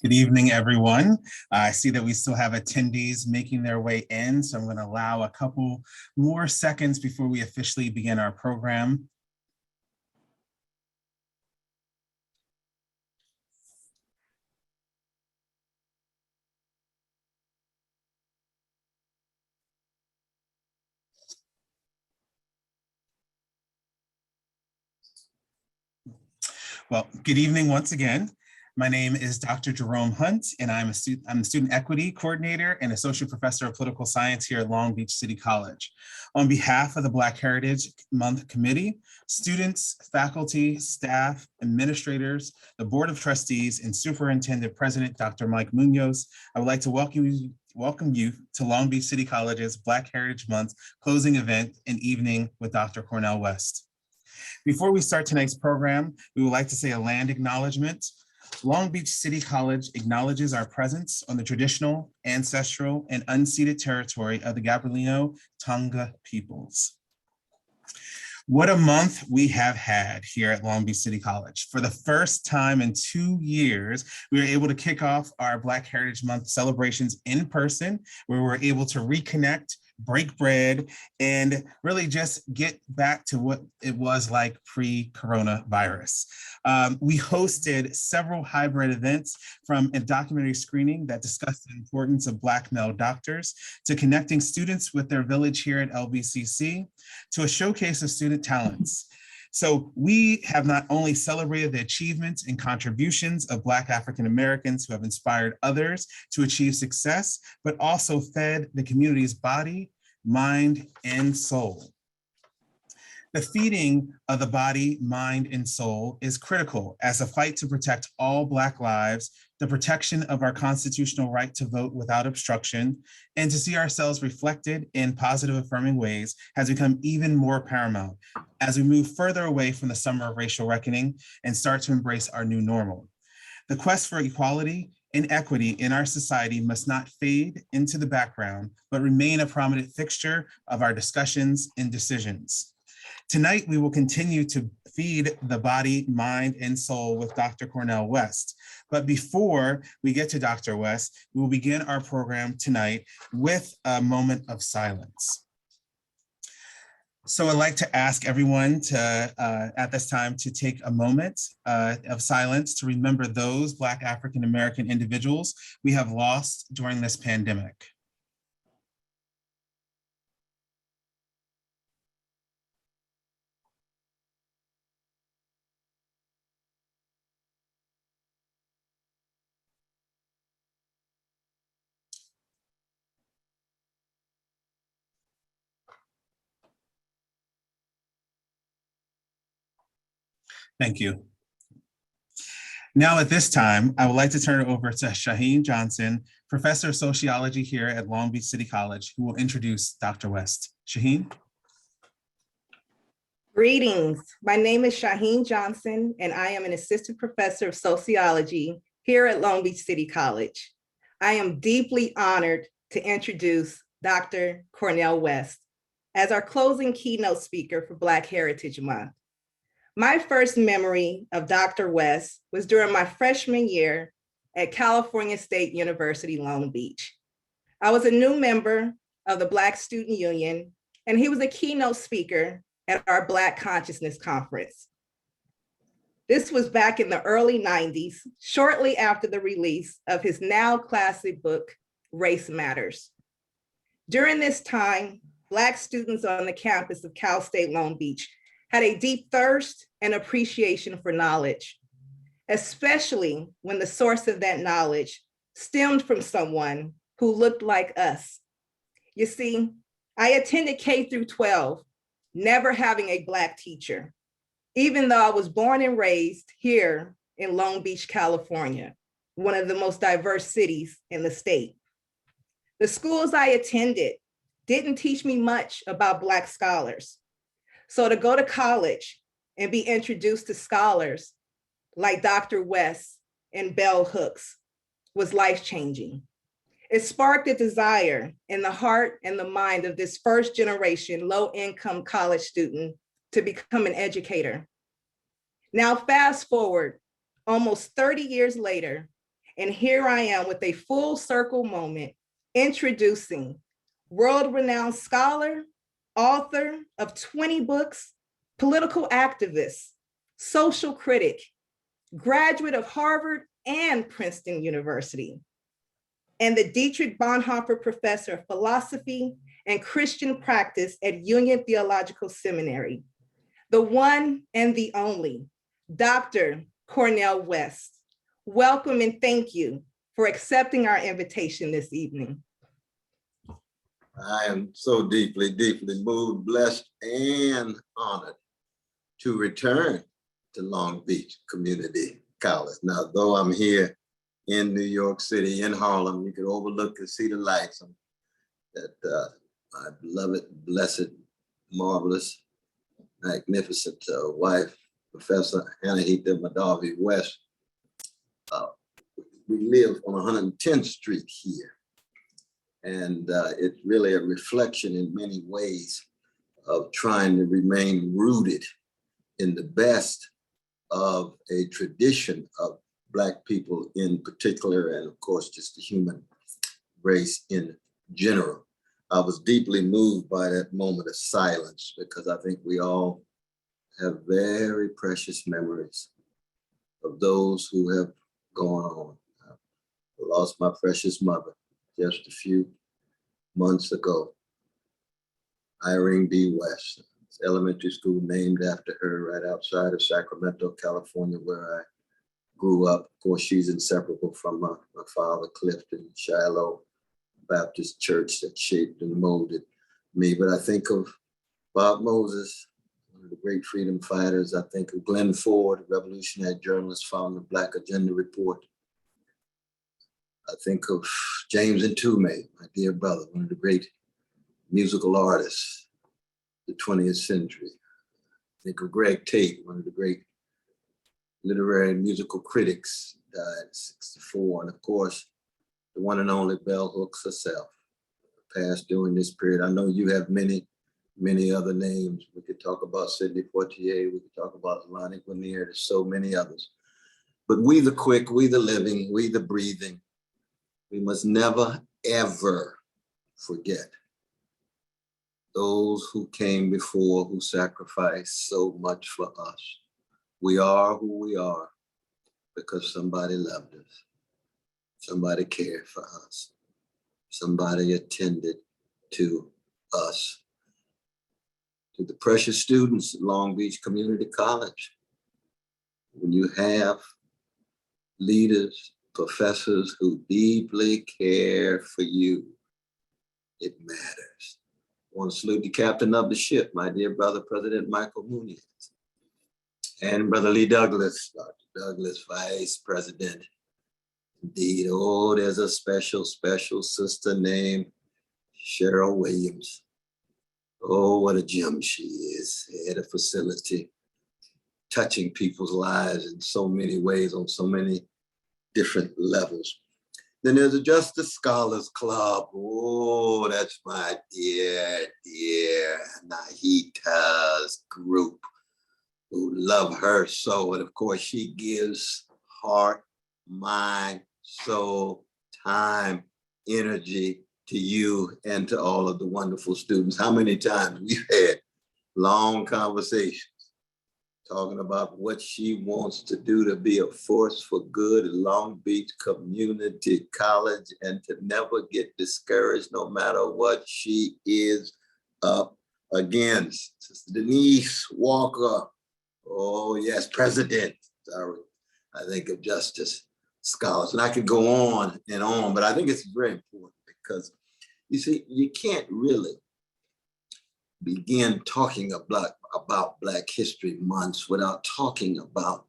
Good evening, everyone. I see that we still have attendees making their way in, so I'm going to allow a couple more seconds before we officially begin our program. Well, good evening once again. My name is Dr. Jerome Hunt, and I'm the Student Equity Coordinator and Associate Professor of Political Science here at Long Beach City College. On behalf of the Black Heritage Month Committee, students, faculty, staff, administrators, the Board of Trustees, and Superintendent President Dr. Mike Munoz, I would like to welcome you to Long Beach City College's Black Heritage Month closing event and evening with Dr. Cornel West. Before we start tonight's program, we would like to say a land acknowledgement. Long Beach City College acknowledges our presence on the traditional, ancestral, and unceded territory of the Gabrielino Tonga peoples. What a month we have had here at Long Beach City College. For the first time in 2 years, we were able to kick off our Black Heritage Month celebrations in person, where we're able to reconnect, break bread, and really just get back to what it was like pre-coronavirus. We hosted several hybrid events, from a documentary screening that discussed the importance of Black male doctors, to connecting students with their village here at LBCC, to a showcase of student talents. So we have not only celebrated the achievements and contributions of Black African Americans who have inspired others to achieve success, but also fed the community's body, mind, and soul. The feeding of the body, mind, and soul is critical as a fight to protect all Black lives, the protection of our constitutional right to vote without obstruction, and to see ourselves reflected in positive, affirming ways has become even more paramount as we move further away from the summer of racial reckoning and start to embrace our new normal. The quest for equality and equity in our society must not fade into the background, but remain a prominent fixture of our discussions and decisions. Tonight, we will continue to feed the body, mind, and soul with Dr. Cornel West. But before we get to Dr. West, we will begin our program tonight with a moment of silence. So I'd like to ask everyone to, at this time, to take a moment of silence to remember those Black African American individuals we have lost during this pandemic. Thank you. Now at this time, I would like to turn it over to Shaheen Johnson, Professor of Sociology here at Long Beach City College, who will introduce Dr. West. Shaheen? Greetings. My name is Shaheen Johnson, and I am an Assistant Professor of Sociology here at Long Beach City College. I am deeply honored to introduce Dr. Cornel West as our closing keynote speaker for Black Heritage Month. My first memory of Dr. West was during my freshman year at California State University, Long Beach. I was a new member of the Black Student Union, and he was a keynote speaker at our Black Consciousness Conference. This was back in the early 90s, shortly after the release of his now classic book, Race Matters. During this time, Black students on the campus of Cal State Long Beach had a deep thirst and appreciation for knowledge, especially when the source of that knowledge stemmed from someone who looked like us. You see, I attended K through 12, never having a Black teacher, even though I was born and raised here in Long Beach, California, one of the most diverse cities in the state. The schools I attended didn't teach me much about Black scholars. So to go to college and be introduced to scholars like Dr. West and Bell Hooks was life-changing. It sparked a desire in the heart and the mind of this first generation low-income college student to become an educator. Now, fast forward almost 30 years later, And here I am with a full circle moment introducing world-renowned scholar, author of 20 books, political activist, social critic, graduate of Harvard and Princeton University, and the Dietrich Bonhoeffer Professor of Philosophy and Christian Practice at Union Theological Seminary, the one and the only, Dr. Cornel West. Welcome and thank you for accepting our invitation this evening. I am so deeply, deeply moved, blessed, and honored to return to Long Beach Community College. Now, though I'm here in New York City, in Harlem, you can overlook and see the lights that my beloved, blessed, marvelous, magnificent wife, Professor Anahita Mahdavi West. We live on 110th Street here. And it's really a reflection in many ways of trying to remain rooted in the best of a tradition of Black people in particular, and of course, just the human race in general. I was deeply moved by that moment of silence because I think we all have very precious memories of those who have gone on. I lost my precious mother just a few months ago, Irene B. West. It's elementary school named after her right outside of Sacramento, California, where I grew up. Of course, she's inseparable from my father, Clifton Shiloh Baptist Church that shaped and molded me. But I think of Bob Moses, one of the great freedom fighters. I think of Glenn Ford, revolutionary journalist, founder of Black Agenda Report. I think of James Ntume, my dear brother, one of the great musical artists of the 20th century. I think of Greg Tate, one of the great literary and musical critics, died at 64. And of course, the one and only Bell Hooks herself, passed during this period. I know you have many, many other names. We could talk about Sidney Poitier, we could talk about Lonnie Guinier, there's so many others. But we the quick, we the living, we the breathing, we must never, ever forget those who came before, who sacrificed so much for us. We are who we are because somebody loved us. Somebody cared for us. Somebody attended to us. To the precious students at Long Beach Community College, when you have leaders, professors who deeply care for you, it matters. I want to salute the captain of the ship, my dear brother, President Michael Munoz, and Brother Lee Douglas, Dr. Douglas, Vice President. Indeed, oh, there's a special, special sister named Cheryl Williams. Oh, what a gem she is, at a facility, touching people's lives in so many ways, on so many different levels. Then there's the Justice Scholars Club. Oh, that's my dear Nahita's group, who love her so. And of course, she gives heart, mind, soul, time, energy to you and to all of the wonderful students. How many times we've had long conversations talking about what she wants to do to be a force for good at Long Beach Community College and to never get discouraged no matter what she is up against. Sister Denise Walker, oh yes, President, sorry, I think of Justice Scholars. And I could go on, but I think it's very important because you see, you can't really begin talking about Black History Months without talking about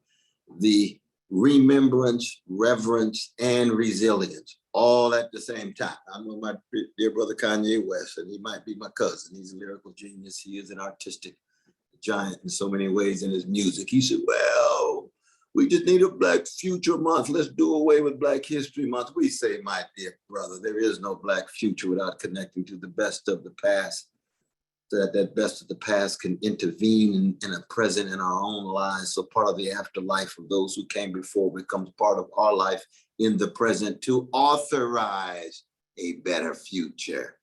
the remembrance, reverence, and resilience all at the same time. I know my dear brother Kanye West, and he might be my cousin. He's a lyrical genius. He is an artistic giant in so many ways in his music. He said, well, we just need a Black Future Month. Let's do away with Black History Month. We say, my dear brother, there is no Black future without connecting to the best of the past, so that best of the past can intervene in a present in our own lives. So part of the afterlife of those who came before becomes part of our life in the present to authorize a better future.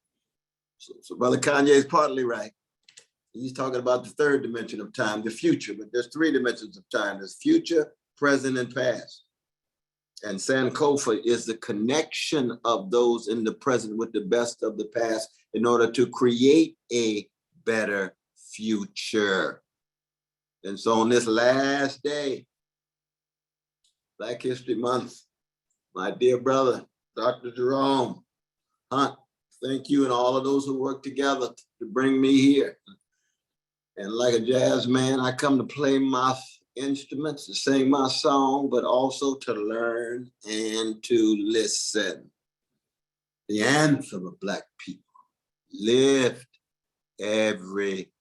So Brother Kanye is partly right. He's talking about the third dimension of time, the future, but there's three dimensions of time. There's future, present, and past. And Sankofa is the connection of those in the present with the best of the past in order to create a better future. And so on this last day, Black History Month, my dear brother, Dr. Jerome Hunt, thank you and all of those who work together to bring me here. And like a jazz man, I come to play my instruments, to sing my song, but also to learn and to listen. The anthem of Black people, lift every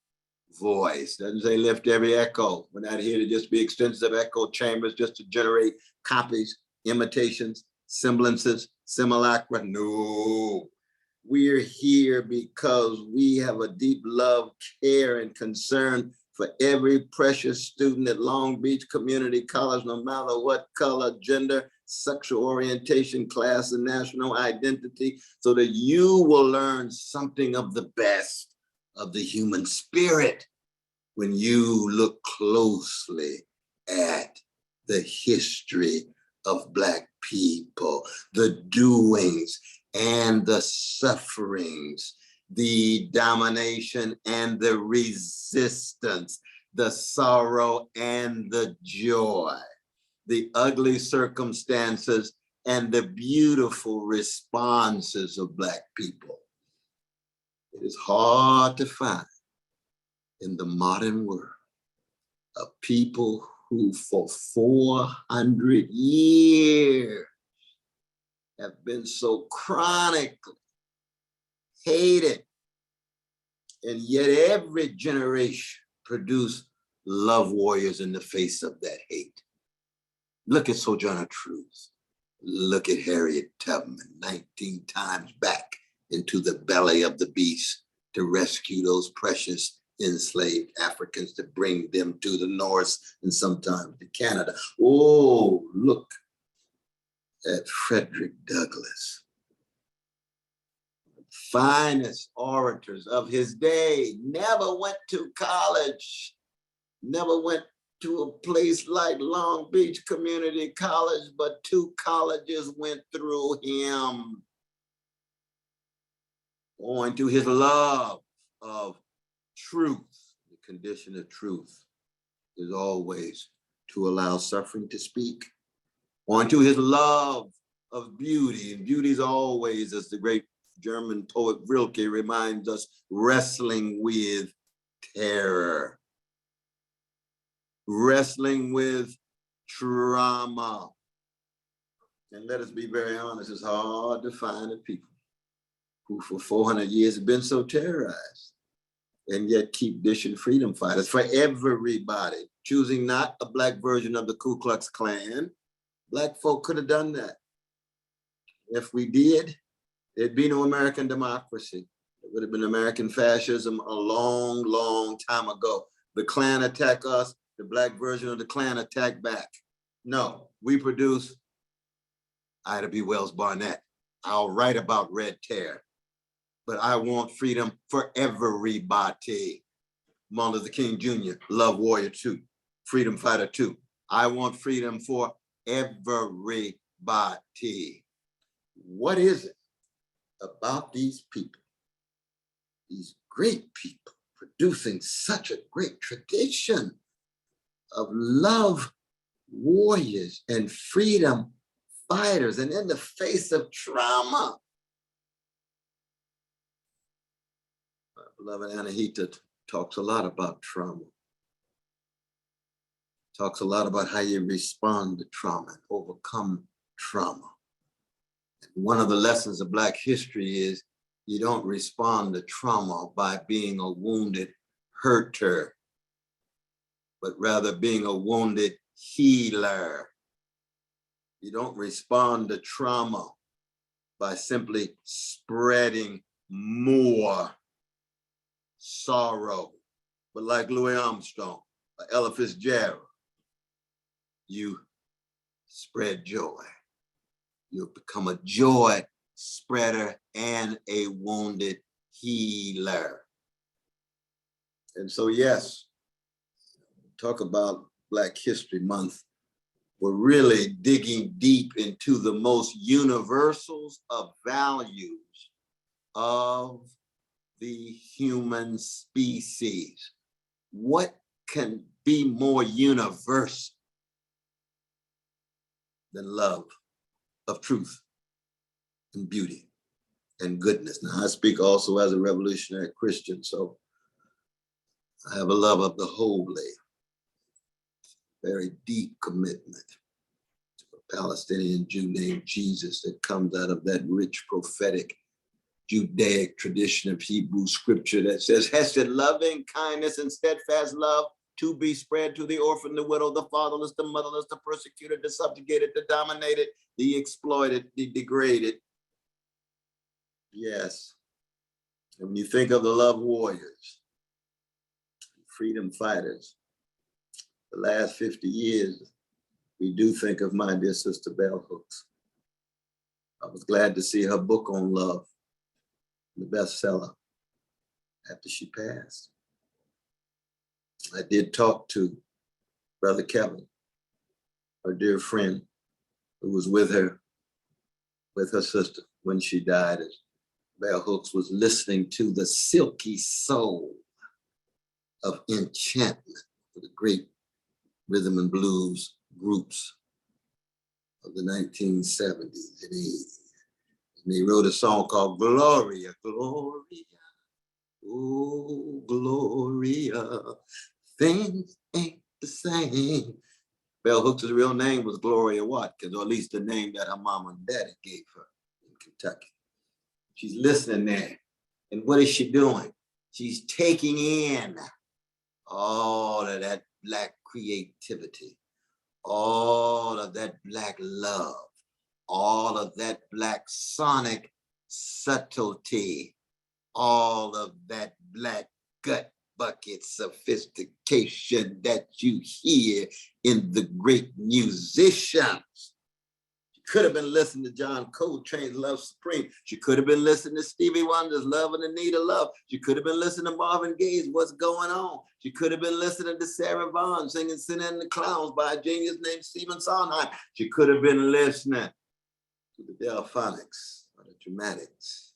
voice. Doesn't say lift every echo. We're not here to just be extensive echo chambers just to generate copies, imitations, semblances, simulacra. No. We're here because we have a deep love, care, and concern for every precious student at Long Beach Community College, no matter what color, gender, sexual orientation, class, and national identity, so that you will learn something of the best of the human spirit when you look closely at the history of Black people, the doings and the sufferings, the domination and the resistance, the sorrow and the joy, the ugly circumstances and the beautiful responses of Black people. It is hard to find in the modern world a people who for 400 years have been so chronically hated, and yet every generation produced love warriors in the face of that hate. Look at Sojourner Truth. Look at Harriet Tubman, 19 times back into the belly of the beast to rescue those precious enslaved Africans, to bring them to the North and sometimes to Canada. Oh, look at Frederick Douglass, finest orators of his day, never went to college, never went to a place like Long Beach Community College, but 2 colleges went through him, owing to his love of truth. The condition of truth is always to allow suffering to speak, owing to his love of beauty, and beauty is always, as the great German poet Rilke reminds us, wrestling with terror, wrestling with trauma. And let us be very honest, it's hard to find a people who for 400 years have been so terrorized and yet keep dishing freedom fighters for everybody, choosing not a Black version of the Ku Klux Klan. Black folk could have done that. If we did, there'd be no American democracy. It would have been American fascism a long, long time ago. The Klan attack us, the Black version of the Klan attack back. No, we produce Ida B. Wells Barnett. I'll write about Red Terror, but I want freedom for everybody. Martin Luther King Jr., Love Warrior 2, Freedom Fighter 2. I want freedom for everybody. What is it about these people, these great people, producing such a great tradition of love warriors and freedom fighters, and in the face of trauma? My beloved Anahita talks a lot about trauma. Talks a lot about how you respond to trauma and overcome trauma. And one of the lessons of Black history is you don't respond to trauma by being a wounded hurter, but rather being a wounded healer. You don't respond to trauma by simply spreading more sorrow, but like Louis Armstrong or Ella Fitzgerald, you spread joy. You'll become a joy spreader and a wounded healer. And so, yes, talk about Black History Month. We're really digging deep into the most universals of values of the human species. What can be more universal than love of truth and beauty and goodness? Now, I speak also as a revolutionary Christian, so I have a love of the holy, very deep commitment to a Palestinian Jew named Jesus that comes out of that rich prophetic Judaic tradition of Hebrew scripture that says, Hesed, loving kindness and steadfast love to be spread to the orphan, the widow, the fatherless, the motherless, the persecuted, the subjugated, the dominated, the exploited, the degraded. Yes. And when you think of the love warriors, freedom fighters, the last 50 years, we do think of my dear sister Bell Hooks. I was glad to see her book on love, the bestseller, after she passed. I did talk to Brother Kevin, her dear friend, who was with her sister when she died, as Bell Hooks was listening to the silky soul of enchantment for the great rhythm and blues groups of the 1970s and 80s. And they wrote a song called Gloria, Gloria, oh, Gloria, things ain't the same. Bell Hooks' real name was Gloria Watkins, or at least the name that her mom and daddy gave her in Kentucky. She's listening there. And what is she doing? She's taking in all of that Black creativity, all of that Black love, all of that Black sonic subtlety, all of that Black gut bucket sophistication that you hear in the great musicians. She could have been listening to John Coltrane's Love Supreme. She could have been listening to Stevie Wonder's Love and Anita Love. She could have been listening to Marvin Gaye's What's Going On. She could have been listening to Sarah Vaughan singing Sin and the Clowns by a genius named Stephen Sondheim. She could have been listening to the Delphonics or the Dramatics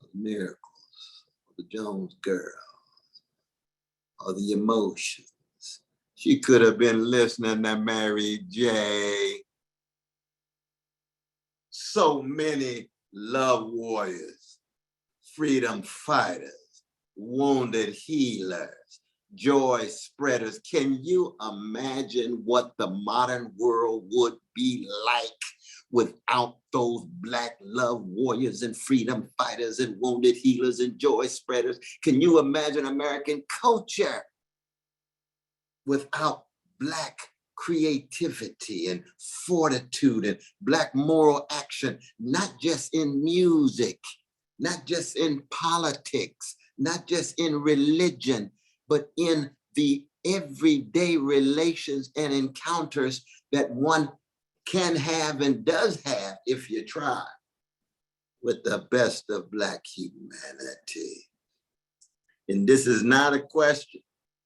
or the Miracles or the Jones Girls or the Emotions. She could have been listening to Mary J. So many love warriors, freedom fighters, wounded healers, joy spreaders. Can you imagine what the modern world would be like without those Black love warriors and freedom fighters and wounded healers and joy spreaders? Can you imagine American culture without Black creativity and fortitude and Black moral action, not just in music, not just in politics, not just in religion, but in the everyday relations and encounters that one can have and does have if you try, with the best of Black humanity. And this is not a question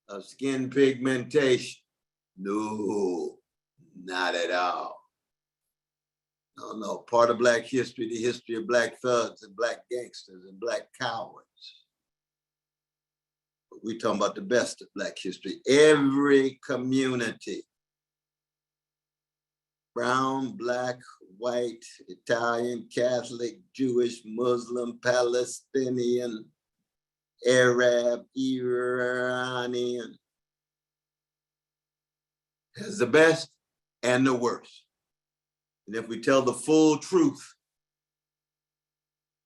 of skin pigmentation. No, not at all. No, part of Black history, the history of Black thugs and Black gangsters and Black cowards. But we're talking about the best of Black history. Every community, brown, Black, white, Italian, Catholic, Jewish, Muslim, Palestinian, Arab, Iranian, has the best and the worst. And if we tell the full truth,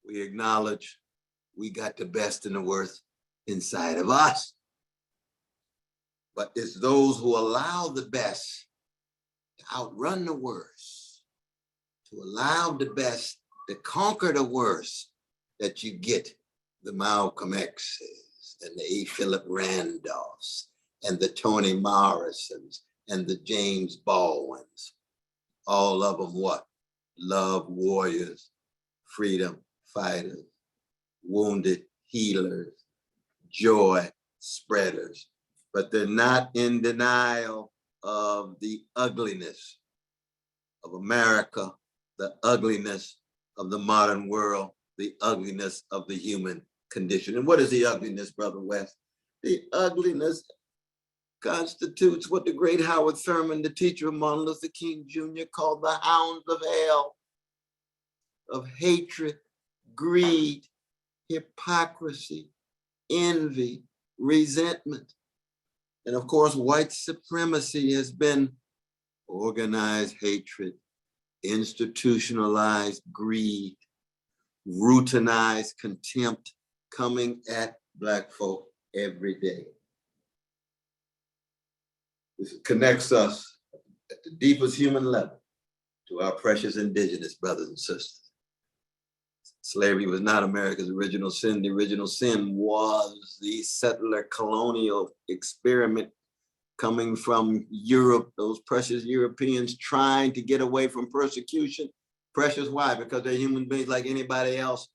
we acknowledge we got the best and the worst inside of us. But it's those who allow the best to outrun the worst, to allow the best to conquer the worst, that you get the Malcolm X's and the A. Philip Randolphs and the Toni Morrisons and the James Baldwins. All of them what? love warriors, freedom fighters, wounded healers, joy spreaders, but they're not in denial of the ugliness of America, the ugliness of the modern world, the ugliness of the human condition. And what is the ugliness, Brother West? The ugliness constitutes what the great Howard Thurman, the teacher of Martin Luther King Jr., called the hounds of hell, of hatred, greed, hypocrisy, envy, resentment. And of course, white supremacy has been organized hatred, institutionalized greed, routinized contempt coming at Black folk every day. This connects us at the deepest human level to our precious indigenous brothers and sisters. Slavery was not America's original sin. The original sin was the settler colonial experiment coming from Europe, those precious Europeans trying to get away from persecution. Precious, why? Because they're human beings like anybody else,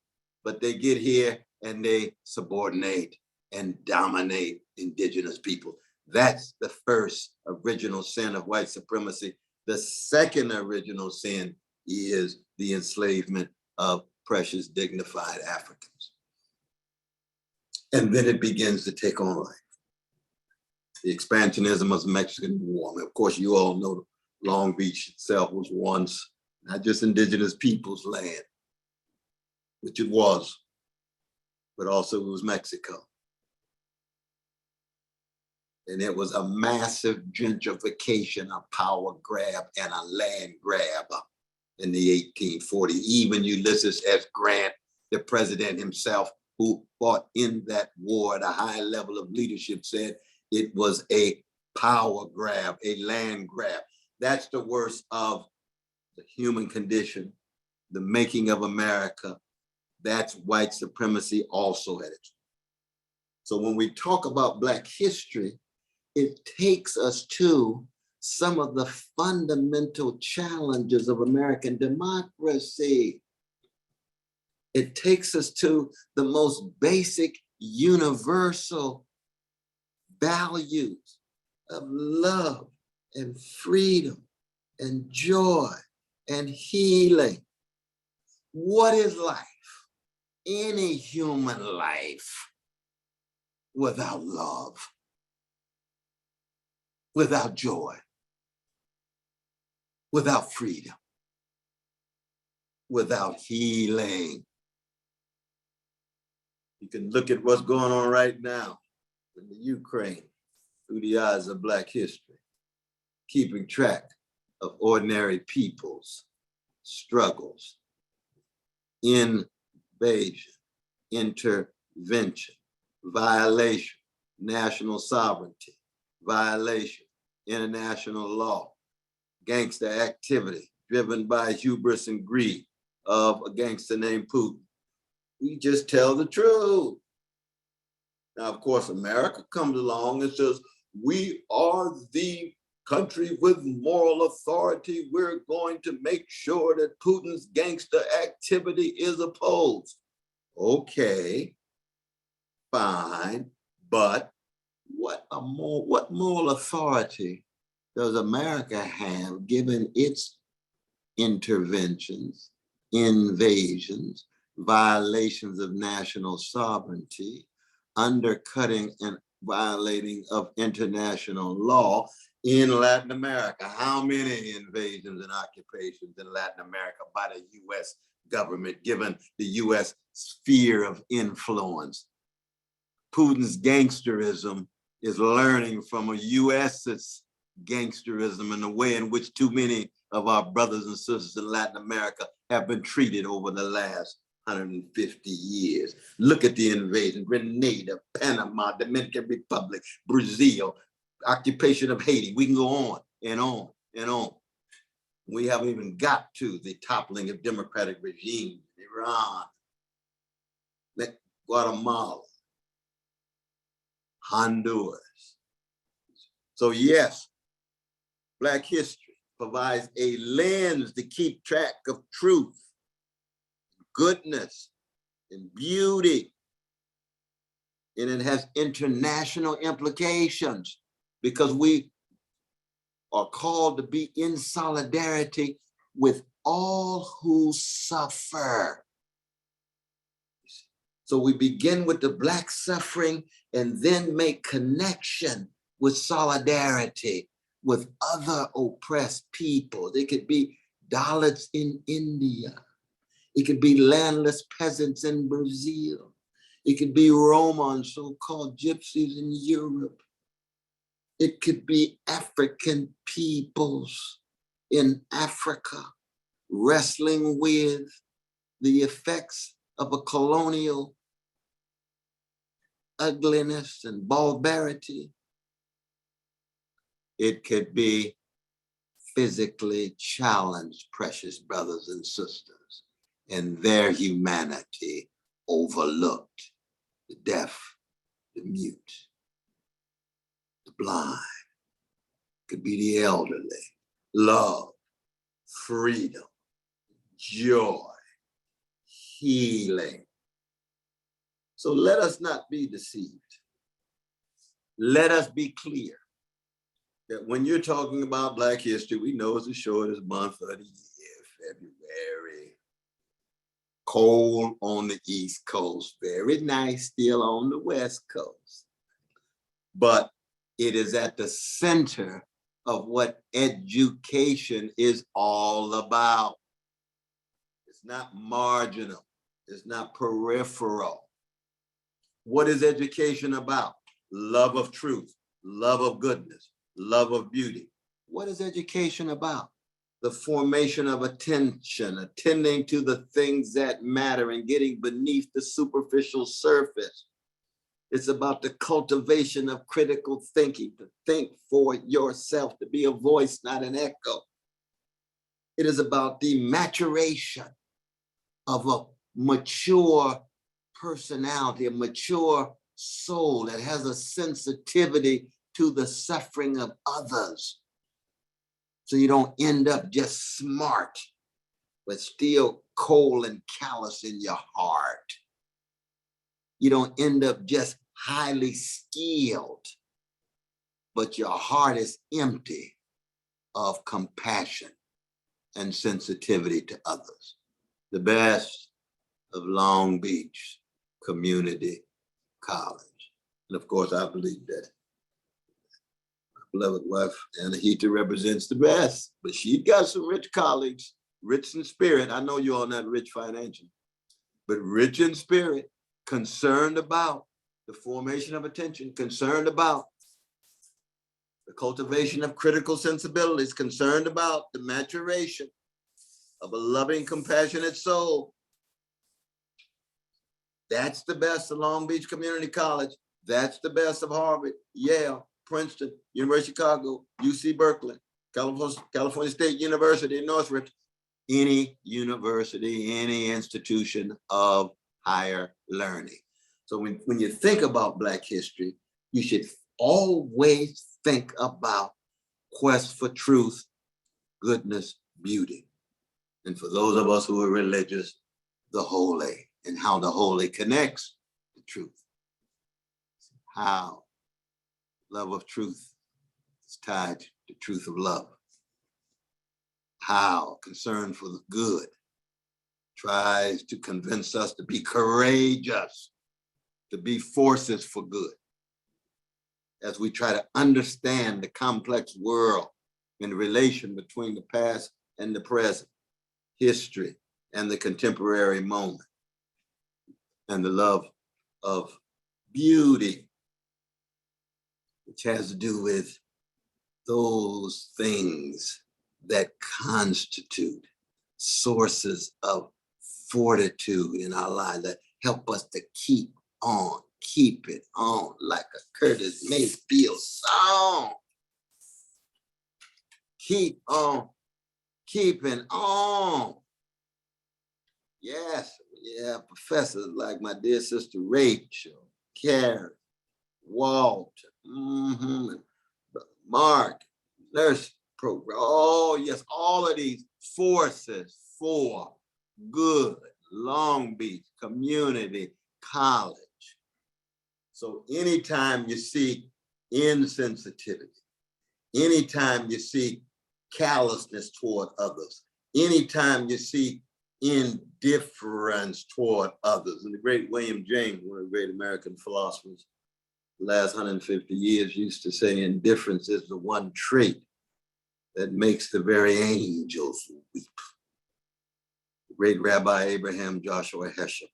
but they get here and they subordinate and dominate indigenous people. That's the first original sin of white supremacy. The second original sin is the enslavement of precious, dignified Africans. And then it begins to take on life. The expansionism of the Mexican War. I mean, of course, you all know Long Beach itself was once not just indigenous people's land, which it was, but also it was Mexico. And it was a massive gentrification, a power grab, and a land grab in the 1840s. Even Ulysses S. Grant, the president himself, who fought in that war at a high level of leadership, said it was a power grab, a land grab. That's the worst of the human condition, the making of America. That's white supremacy also at it. So when we talk about Black history, it takes us to some of the fundamental challenges of American democracy. It takes us to the most basic universal values of love and freedom and joy and healing. What is life? Any human life without love, without joy, without freedom, without healing. You can look at what's going on right now in the Ukraine through the eyes of Black history, keeping track of ordinary people's struggles, invasion, intervention, violation, national sovereignty, violation, international law, gangster activity driven by hubris and greed of a gangster named Putin. We just tell the truth. Now, of course, America comes along and says, we are the country with moral authority. We're going to make sure that Putin's gangster activity is opposed. Okay, fine, but what moral authority does America have given its interventions, invasions, violations of national sovereignty, undercutting and violating of international law in Latin America? How many invasions and occupations in Latin America by the US government, given the US sphere of influence? Putin's gangsterism is learning from a US's gangsterism and the way in which too many of our brothers and sisters in Latin America have been treated over the last 150 years. Look at the invasion: Grenada, Panama, Dominican Republic, Brazil, occupation of Haiti. We can go on and on and on. We haven't even got to the toppling of democratic regimes in Iran, Guatemala, Honduras. So yes, Black history provides a lens to keep track of truth, goodness, and beauty. And it has international implications because we are called to be in solidarity with all who suffer. So we begin with the Black suffering and then make connection with solidarity with other oppressed people. They could be Dalits in India. It could be landless peasants in Brazil. It could be Roma, so-called gypsies in Europe. It could be African peoples in Africa wrestling with the effects of a colonial ugliness and barbarity. It could be physically challenged, precious brothers and sisters, and their humanity overlooked. The deaf, the mute, the blind, could be the elderly. Love, freedom, joy, healing. So let us not be deceived. Let us be clear that when you're talking about Black history, we know it's the shortest month of the year, February. Cold on the East Coast, very nice still on the West Coast. But it is at the center of what education is all about. It's not marginal, it's not peripheral. What is education about? Love of truth, love of goodness, love of beauty. What is education about? The formation of attention, attending to the things that matter and getting beneath the superficial surface. It's about the cultivation of critical thinking, to think for yourself, to be a voice, not an echo. It is about the maturation of a mature personality, a mature soul that has a sensitivity to the suffering of others. So you don't end up just smart, but still cold and callous in your heart. You don't end up just highly skilled, but your heart is empty of compassion and sensitivity to others. The best of Long Beach Community College. And of course, I believe that my beloved wife, Anahita, represents the best, but she got some rich colleagues, rich in spirit. I know you're all not rich financially, but rich in spirit, concerned about the formation of attention, concerned about the cultivation of critical sensibilities, concerned about the maturation of a loving, compassionate soul. That's the best of Long Beach Community College. That's the best of Harvard, Yale, Princeton, University of Chicago, UC Berkeley, California State University in Northridge, any university, any institution of higher learning. So when you think about Black history, you should always think about quest for truth, goodness, beauty. And for those of us who are religious, the holy, and how the holy connects to truth. How love of truth is tied to the truth of love. How concern for the good tries to convince us to be courageous, to be forces for good. As we try to understand the complex world and the relation between the past and the present, history and the contemporary moment, and the love of beauty, which has to do with those things that constitute sources of fortitude in our lives that help us to keep it on, like a Curtis Mayfield song. Keep on keeping on. Yes, yeah, professors like my dear sister Rachel, Karen, Walter, Mark, Nurse program. Oh, yes, all of these forces for good, Long Beach Community College. So anytime you see insensitivity, anytime you see callousness toward others, anytime you see indifference toward others, and the great William James, one of the great American philosophers, the last 150 years used to say indifference is the one trait that makes the very angels weep. The great Rabbi Abraham Joshua Heschel,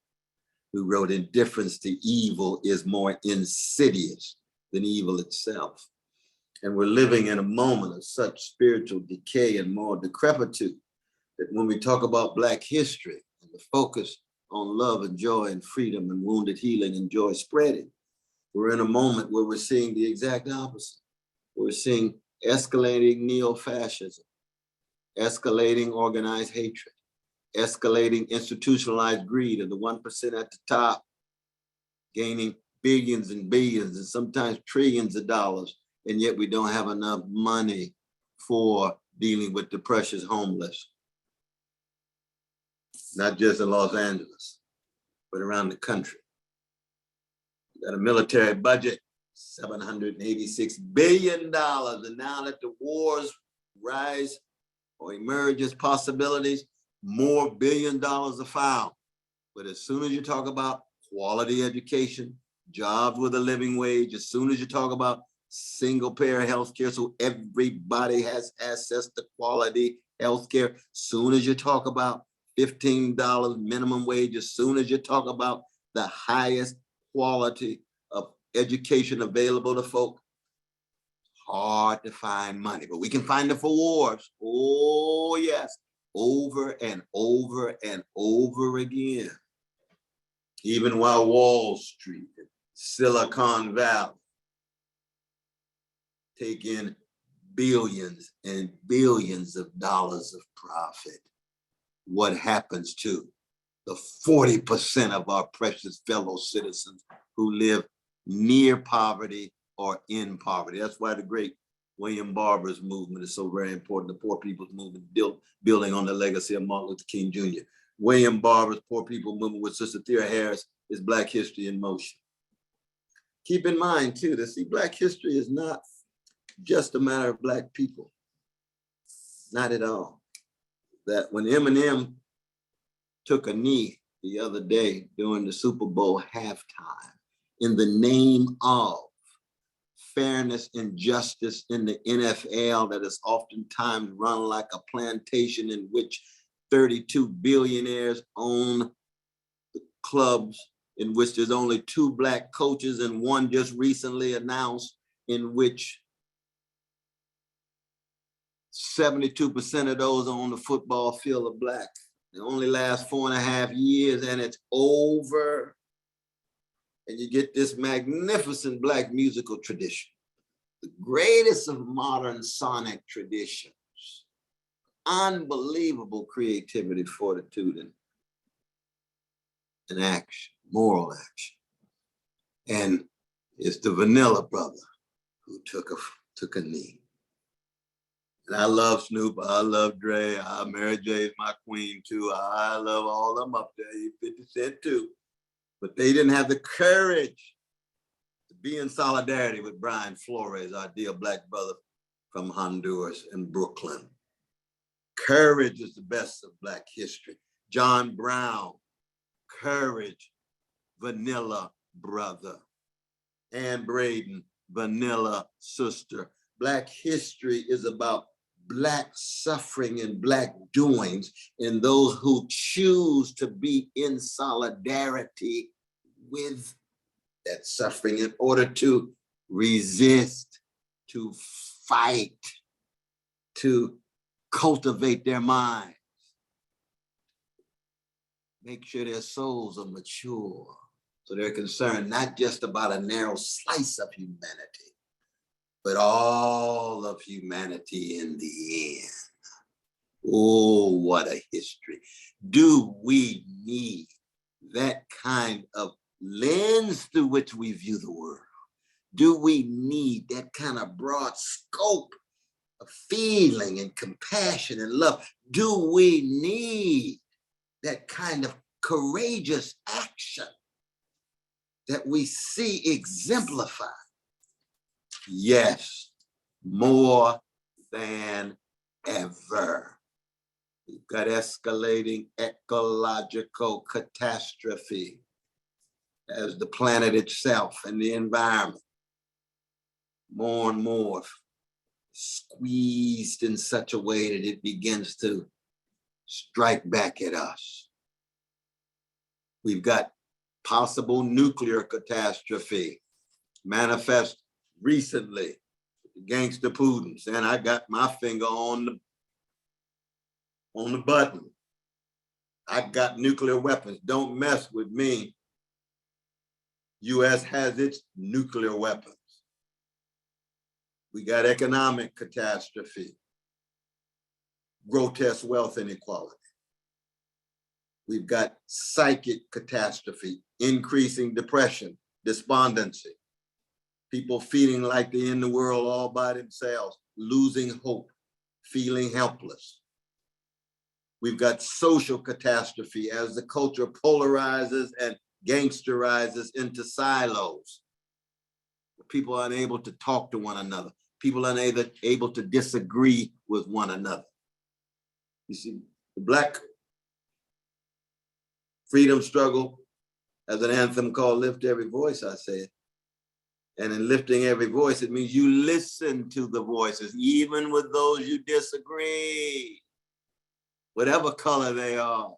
who wrote, indifference to evil is more insidious than evil itself. And we're living in a moment of such spiritual decay and moral decrepitude that when we talk about Black history and the focus on love and joy and freedom and wounded healing and joy spreading, we're in a moment where we're seeing the exact opposite. We're seeing escalating neo-fascism, escalating organized hatred, escalating institutionalized greed of the 1% at the top, gaining billions and billions and sometimes trillions of dollars, and yet we don't have enough money for dealing with the precious homeless. Not just in Los Angeles, but around the country. We got a military budget, $786 billion, and now that the wars rise or emerge as possibilities, more $1 billion are found. But as soon as you talk about quality education, jobs with a living wage, as soon as you talk about single payer healthcare, so everybody has access to quality healthcare, soon as you talk about $15 minimum wage, as soon as you talk about the highest quality of education available to folk, hard to find money, but we can find it for wars. Oh yes, over and over and over again. Even while Wall Street and Silicon Valley take in billions and billions of dollars of profit, what happens to the 40% of our precious fellow citizens who live near poverty or in poverty? That's why the great William Barber's movement is so very important, the Poor People's Movement, building on the legacy of Martin Luther King Jr. William Barber's Poor People Movement with Sister Thea Harris is Black History in Motion. Keep in mind too, that see, Black history is not just a matter of Black people. Not at all. That when Eminem took a knee the other day during the Super Bowl halftime in the name of fairness and justice in the NFL that is oftentimes run like a plantation in which 32 billionaires own the clubs, in which there's only 2 Black coaches and one just recently announced in which 72% of those on the football field are Black. It only lasts 4.5 years and it's over. And you get this magnificent Black musical tradition, the greatest of modern sonic traditions, unbelievable creativity, fortitude, and action, moral action. And it's the Vanilla brother who took a knee. And I love Snoop, I love Dre, Mary J is my queen too. I love all of them up there, 50 Cent too. But they didn't have the courage to be in solidarity with Brian Flores, our dear Black brother from Honduras and Brooklyn. Courage is the best of Black history. John Brown, courage, Vanilla brother. Ann Braden, Vanilla sister. Black history is about Black suffering and Black doings, and those who choose to be in solidarity with that suffering in order to resist, to fight, to cultivate their minds, make sure their souls are mature, so they're concerned not just about a narrow slice of humanity, but all of humanity in the end. Oh, what a history. Do we need that kind of lens through which we view the world? Do we need that kind of broad scope of feeling and compassion and love? Do we need that kind of courageous action that we see exemplified? Yes, more than ever. We've got escalating ecological catastrophe as the planet itself and the environment more and more squeezed in such a way that it begins to strike back at us. We've got possible nuclear catastrophe manifest recently. Gangster Putin saying, I got my finger on the button. I got nuclear weapons. Don't mess with me. US has its nuclear weapons. We got economic catastrophe, grotesque wealth inequality. We've got psychic catastrophe, increasing depression, despondency, people feeling like they're in the world all by themselves, losing hope, feeling helpless. We've got social catastrophe as the culture polarizes and gangsterizes into silos. People are unable to talk to one another. People are unable to disagree with one another. You see, the Black freedom struggle has an anthem called Lift Every Voice, I said. And in lifting every voice, it means you listen to the voices, even with those you disagree, whatever color they are,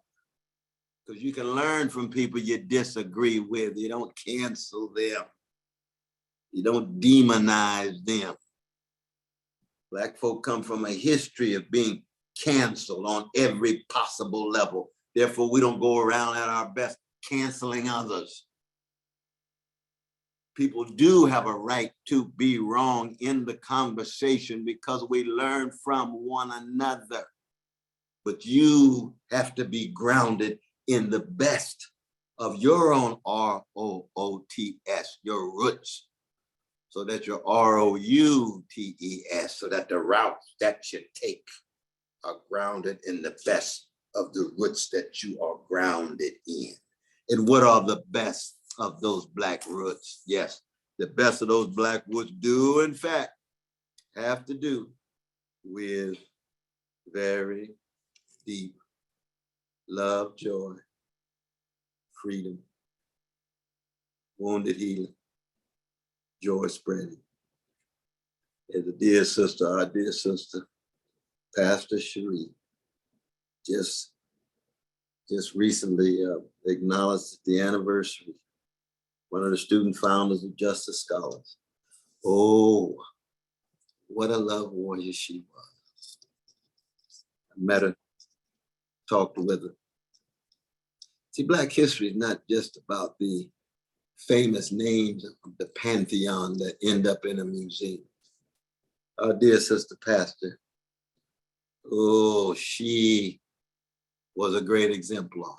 because you can learn from people you disagree with. You don't cancel them. You don't demonize them. Black folk come from a history of being canceled on every possible level. Therefore, we don't go around at our best canceling others. People do have a right to be wrong in the conversation because we learn from one another. But you have to be grounded in the best of your own ROOTS, your roots, so that your ROUTES, so that the routes that you take are grounded in the best of the roots that you are grounded in. And what are the best of those Black roots? Yes, the best of those Black roots do, in fact, have to do with very deep love, joy, freedom, wounded healing, joy spreading. As a dear sister, our dear sister, Pastor Cherie, just recently acknowledged the anniversary, one of the student founders of Justice Scholars. Oh, what a love warrior she was. I met her, talked with her. See, Black history is not just about the famous names of the pantheon that end up in a museum. Our dear sister pastor, oh, she was a great exemplar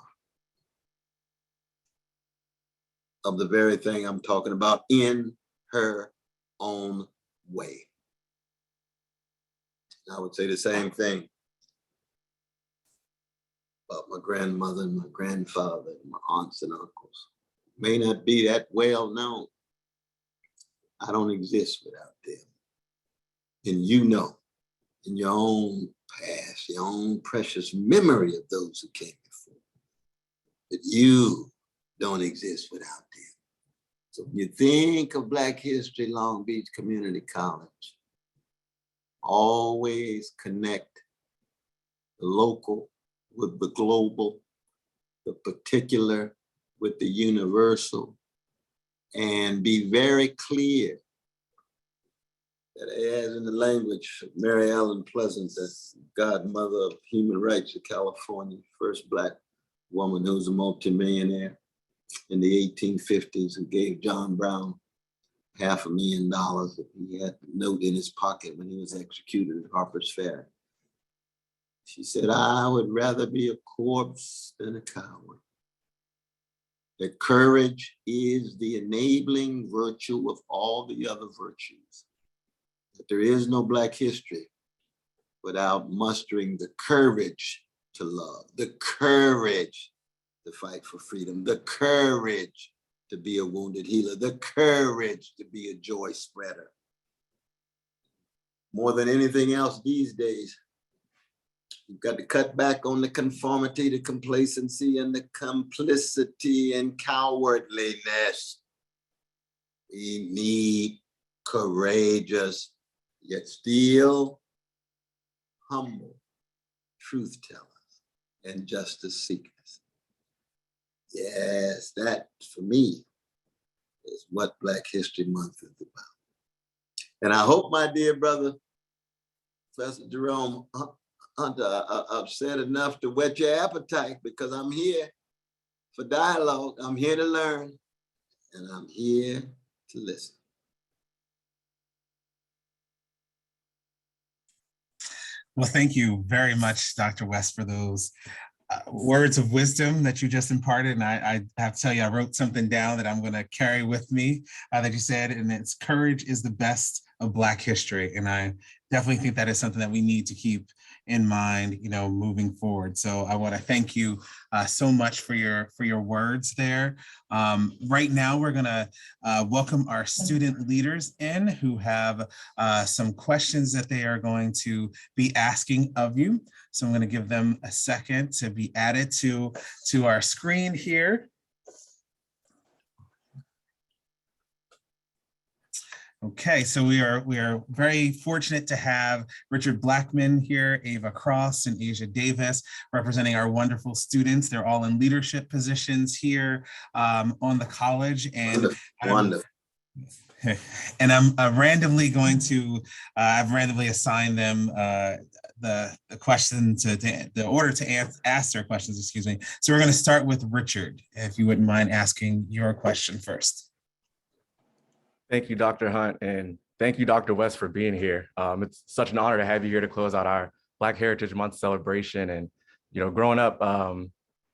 of the very thing I'm talking about in her own way. I would say the same thing about my grandmother and my grandfather and my aunts and uncles. May not be that well known. I don't exist without them. And you know, in your own past, your own precious memory of those who came before, that you don't exist without them. So when you think of Black history, Long Beach Community College, always connect the local with the global, the particular with the universal, and be very clear that, as in the language of Mary Ellen Pleasant, the godmother of human rights of California, first Black woman who was a multimillionaire in the 1850s, who gave John Brown $500,000 that he had a note in his pocket when he was executed at Harper's Ferry. She said, I would rather be a corpse than a coward. That courage is the enabling virtue of all the other virtues. That there is no Black history without mustering the courage to love, the courage to fight for freedom, the courage to be a wounded healer, the courage to be a joy spreader. More than anything else these days, you've got to cut back on the conformity, the complacency, and the complicity and cowardliness. We need courageous, yet still humble truth tellers and justice seekers. Yes, that for me is what Black History Month is about. And I hope, my dear brother, Professor Jerome Hunter, I've said enough to whet your appetite, because I'm here for dialogue. I'm here to learn, and I'm here to listen. Well, thank you very much, Dr. West, for those words of wisdom that you just imparted. And I have to tell you, I wrote something down that I'm going to carry with me that you said, and it's courage is the best of Black history. And I definitely think that is something that we need to keep in mind, moving forward. So I want to thank you so much for your words there. Right now, we're going to welcome our student leaders in who have some questions that they are going to be asking of you. So I'm going to give them a second to be added to our screen here. Okay, so we are very fortunate to have Richard Blackman here, Ava Cross, and Asia Davis representing our wonderful students. They're all in leadership positions here on the college, and Wonderful. And I'm randomly going to I've randomly assigned them the question to the order to ask their questions. Excuse me. So we're going to start with Richard, if you wouldn't mind asking your question first. Thank you, Dr. Hunt, and thank you, Dr. West, for being here. It's such an honor to have you here to close out our Black Heritage Month celebration. And growing up,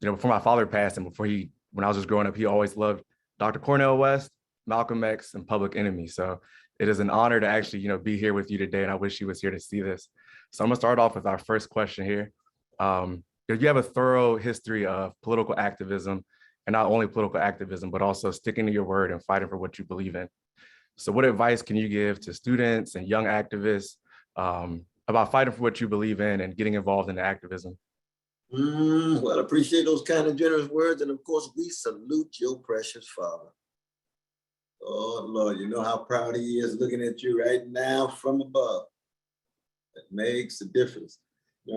before my father passed, and when I was just growing up, he always loved Dr. Cornel West, Malcolm X, and Public Enemy. So it is an honor to actually, be here with you today, and I wish he was here to see this. So I'm gonna start off with our first question here. You have a thorough history of political activism, and not only political activism, but also sticking to your word and fighting for what you believe in. So what advice can you give to students and young activists about fighting for what you believe in and getting involved in activism? Well, I appreciate those kind of generous words. And of course, we salute your precious father. Oh, Lord, you know how proud he is looking at you right now from above. It makes a difference.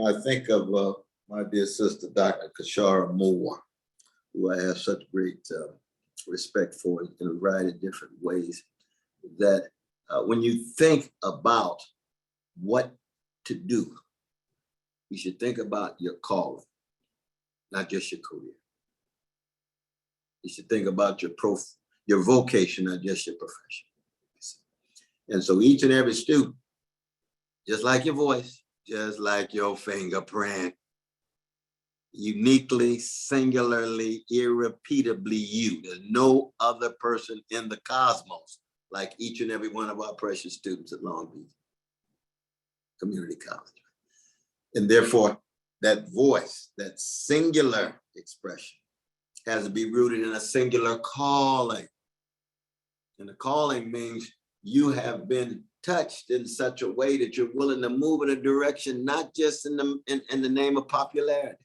I think of my dear sister, Dr. Kashara Moore, who I have such great respect for in a variety of different ways, that when you think about what to do, you should think about your calling, not just your career. You should think about your vocation, not just your profession. And so each and every student, just like your voice, just like your fingerprint, uniquely, singularly, irrepeatably you. There's no other person in the cosmos like each and every one of our precious students at Long Beach Community College. And therefore, that voice, that singular expression, has to be rooted in a singular calling. And the calling means you have been touched in such a way that you're willing to move in a direction, not just in the name of popularity.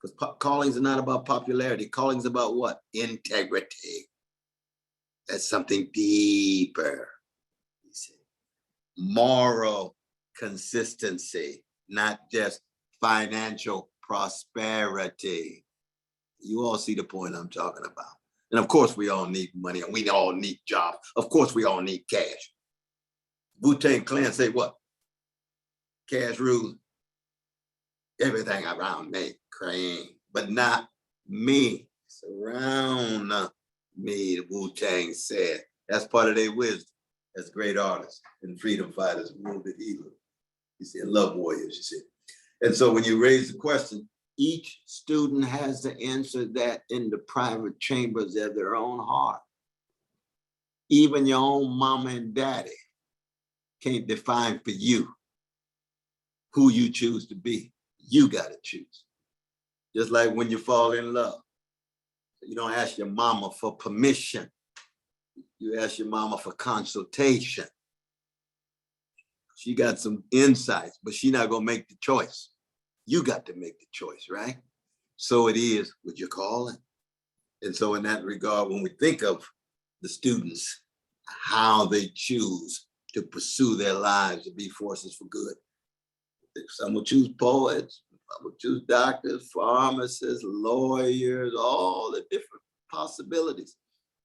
Because callings are not about popularity. Callings about what? Integrity. That's something deeper. You see. Moral consistency, not just financial prosperity. You all see the point I'm talking about. And of course, we all need money, and we all need jobs. Of course, we all need cash. Wu-Tang Clan say what? Cash rules everything around me, cream, but not me. Surround me, the Wu-Tang said. That's part of their wisdom as great artists and freedom fighters, wounded healers. You see, and love warriors, you see. And so when you raise the question, each student has to answer that in the private chambers of their own heart. Even your own mama and daddy can't define for you who you choose to be. You got to choose. Just like when you fall in love. You don't ask your mama for permission. You ask your mama for consultation. She got some insights, but she's not gonna make the choice. You got to make the choice, right? So it is with your calling. And so in that regard, when we think of the students, how they choose to pursue their lives to be forces for good. Some will choose poets, some will choose doctors, pharmacists, lawyers, all the different possibilities.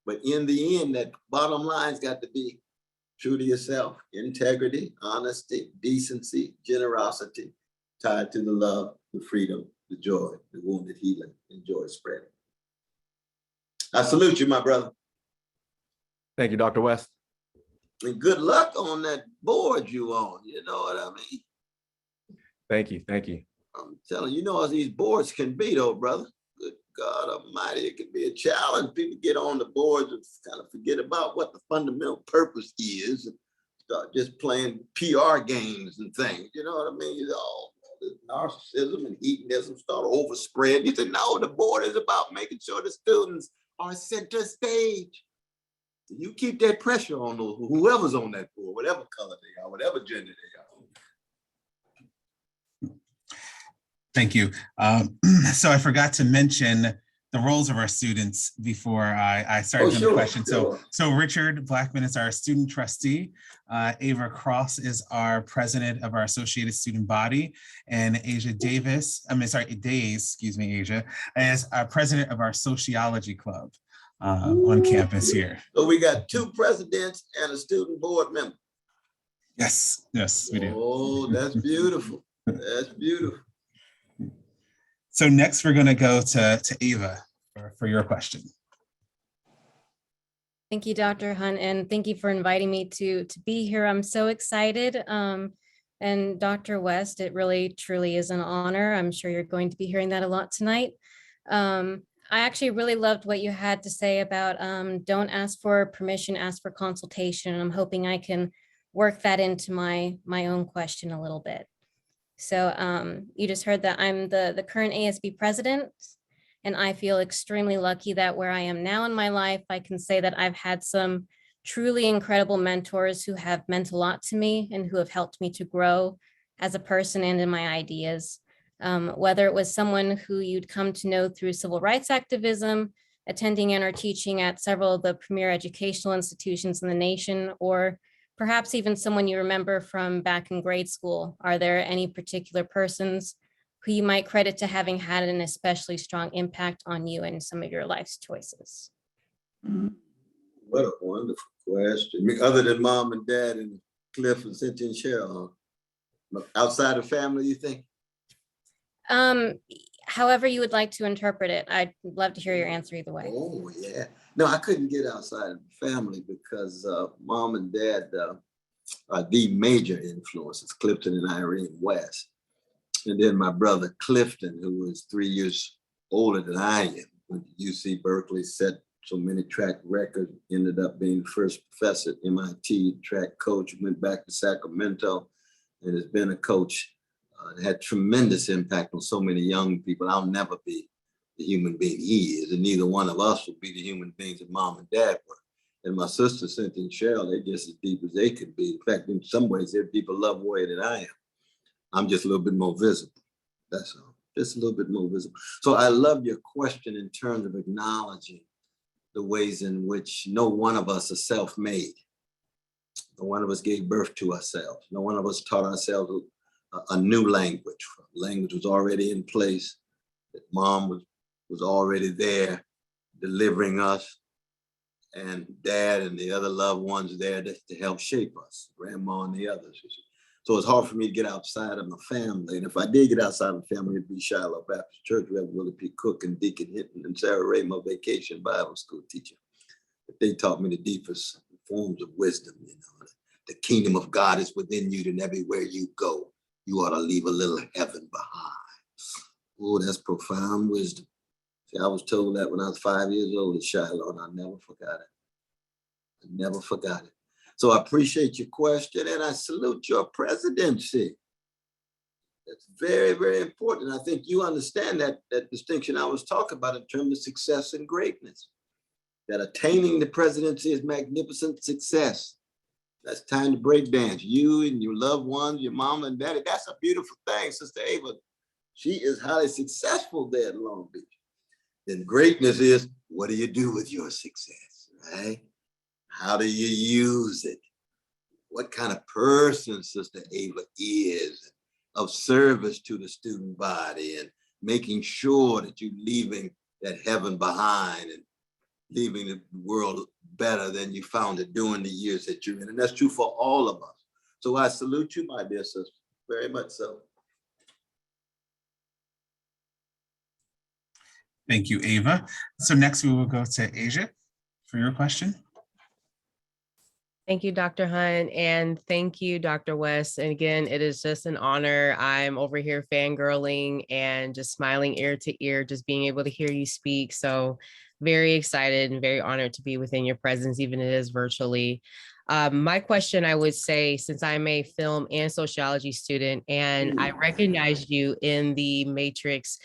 But in the end, that bottom line's got to be true to yourself, integrity, honesty, decency, generosity, tied to the love, the freedom, the joy, the wounded healing, and joy spreading. I salute you, my brother. Thank you, Dr. West. And good luck on that board you on, you know what I mean? Thank you, thank you. I'm telling you, you know, as these boards can be though, brother. Good God Almighty, it can be a challenge. People get on the boards and kind of forget about what the fundamental purpose is and start just playing PR games and things. You know what I mean? You know, this narcissism and hedonism start overspread. You say, no, the board is about making sure the students are center stage. You keep that pressure on those, whoever's on that board, whatever color they are, whatever gender they are. Thank you. So I forgot to mention the roles of our students before I started on the question. Sure. So Richard Blackman is our student trustee. Ava Cross is our president of our associated student body, and Asia Days, excuse me, Asia, is our president of our sociology club on campus here. So we got 2 presidents and a student board member. Yes, we do. Oh, that's beautiful. That's beautiful. So next we're going to go to Ava for your question. Thank you, Dr. Hunt, and thank you for inviting me to be here. I'm so excited. And Dr. West, it really truly is an honor. I'm sure you're going to be hearing that a lot tonight. I actually really loved what you had to say about don't ask for permission, ask for consultation. And I'm hoping I can work that into my own question a little bit. So you just heard that I'm the current ASB president, and I feel extremely lucky that where I am now in my life, I can say that I've had some truly incredible mentors who have meant a lot to me and who have helped me to grow as a person and in my ideas. Whether it was someone who you'd come to know through civil rights activism, attending and or teaching at several of the premier educational institutions in the nation, or perhaps even someone you remember from back in grade school. Are there any particular persons who you might credit to having had an especially strong impact on you and some of your life's choices? What a wonderful question. I mean, other than mom and dad and Cliff and Cynthia and Cheryl, outside of family, you think? However you would like to interpret it. I'd love to hear your answer either way. Oh, yeah. No, I couldn't get outside of the family because mom and dad are the major influences, Clifton and Irene West. And then my brother Clifton, who was 3 years older than I am, went to UC Berkeley, set so many track records, ended up being the first professor at MIT, track coach, went back to Sacramento, and has been a coach. Had tremendous impact on so many young people. I'll never be the human being he is, and neither one of us will be the human beings that mom and dad were. And my sister Cynthia and Cheryl, they're just as deep as they could be. In fact, in some ways, they're deeper love way than I am. I'm just a little bit more visible. That's all. Just a little bit more visible. So I love your question in terms of acknowledging the ways in which no one of us is self-made. No one of us gave birth to ourselves. No one of us taught ourselves a new language. Language was already in place. That mom was already there delivering us, and dad and the other loved ones there to help shape us, grandma and the others. So it's hard for me to get outside of my family. And if I did get outside of the family, it'd be Shiloh Baptist Church. We have Willie P. Cook and Deacon Hinton and Sarah Ray, my vacation Bible school teacher. But they taught me the deepest forms of wisdom. You know, the kingdom of God is within you, and everywhere you go, you ought to leave a little heaven behind. Oh, that's profound wisdom. See, I was told that when I was 5 years old at Shiloh, and I never forgot it. I never forgot it. So I appreciate your question, and I salute your presidency. That's very, very important. I think you understand that distinction I was talking about in terms of success and greatness. That attaining the presidency is magnificent success. That's time to break dance. You and your loved ones, your mom and daddy, that's a beautiful thing, Sister Ava. She is highly successful there in Long Beach. Then greatness is, what do you do with your success, right? How do you use it? What kind of person Sister Ava is of service to the student body and making sure that you're leaving that heaven behind and leaving the world better than you found it during the years that you're in. And that's true for all of us. So I salute you, my dear sister, very much so. Thank you, Ava. So next we will go to Asia for your question. Thank you, Dr. Hunt, and thank you, Dr. West. And again, it is just an honor. I'm over here fangirling and just smiling ear to ear, just being able to hear you speak. So very excited and very honored to be within your presence, even if it is virtually. My question, I would say, since I'm a film and sociology student, and I recognized you in the Matrix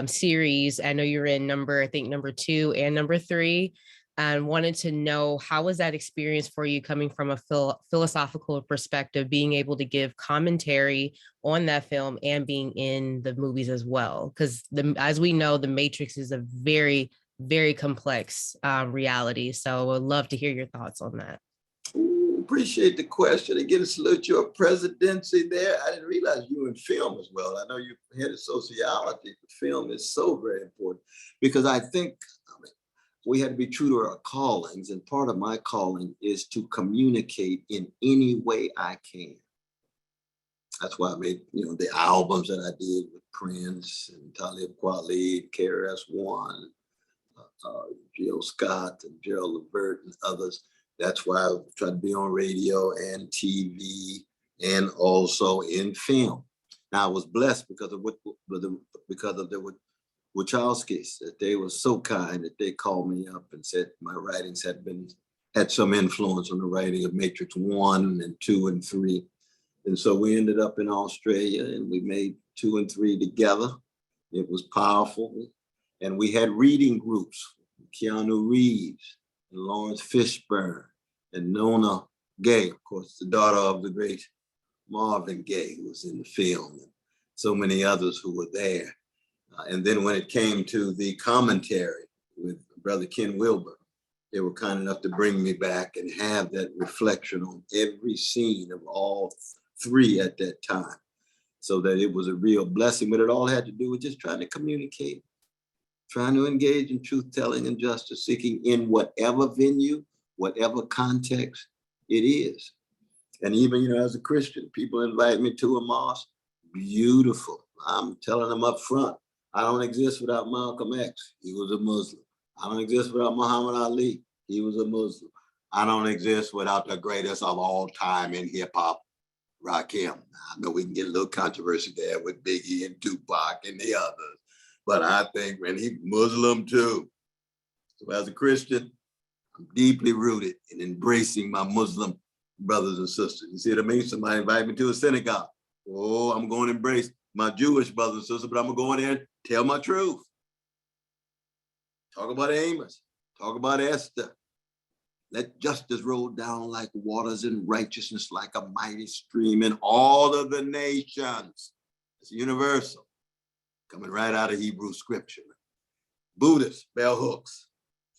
series. I know you're in I think number 2 and number 3. And wanted to know, how was that experience for you coming from a philosophical perspective, being able to give commentary on that film and being in the movies as well? Because as we know, The Matrix is a very, very complex reality. So I'd love to hear your thoughts on that. Ooh, appreciate the question. Again, salute your presidency there. I didn't realize you were in film as well. I know you head of sociology, but film is so very important because I think we had to be true to our callings, and part of my calling is to communicate in any way I can. That's why I made, the albums that I did with Prince and Talib Kweli, KRS-One, Jill Scott and Gerald Levert and others. That's why I tried to be on radio and TV and also in film. Now I was blessed because of the Wachowskis, that they were so kind that they called me up and said my writings had some influence on the writing of Matrix 1 and 2 and 3. And so we ended up in Australia and we made 2 and 3 together. It was powerful. And we had reading groups, Keanu Reeves and Lawrence Fishburne and Nona Gay, of course, the daughter of the great Marvin Gaye, who was in the film, and so many others who were there. And then when it came to the commentary with Brother Ken Wilber, they were kind enough to bring me back and have that reflection on every scene of all 3 at that time. So that it was a real blessing, but it all had to do with just trying to communicate, trying to engage in truth telling and justice seeking in whatever venue, whatever context it is. And even, as a Christian, people invite me to a mosque, beautiful. I'm telling them up front, I don't exist without Malcolm X. He was a Muslim. I don't exist without Muhammad Ali. He was a Muslim. I don't exist without the greatest of all time in hip hop, Rakim. I know we can get a little controversy there with Biggie and Tupac and the others, but I think, man, he's Muslim too. So as a Christian, I'm deeply rooted in embracing my Muslim brothers and sisters. You see what I mean? Somebody invite me to a synagogue. Oh, I'm going to embrace my Jewish brothers and sisters, but I'm going to go in there and tell my truth. Talk about Amos. Talk about Esther. Let justice roll down like waters and righteousness like a mighty stream in all of the nations. It's universal. Coming right out of Hebrew scripture. Buddhists, bell hooks.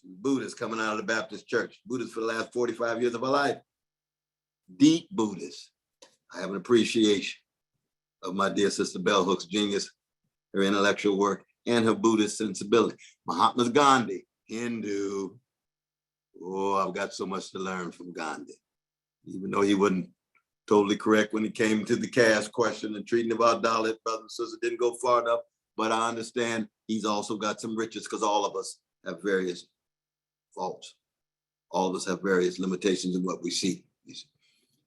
Buddhists coming out of the Baptist church. Buddhists for the last 45 years of our life. Deep Buddhists. I have an appreciation of my dear sister Bell Hooks' genius, her intellectual work, and her Buddhist sensibility. Mahatma Gandhi, Hindu. Oh, I've got so much to learn from Gandhi. Even though he wasn't totally correct when it came to the caste question and treating of our Dalit brothers and sisters, didn't go far enough, but I understand he's also got some riches because all of us have various faults. All of us have various limitations in what we see.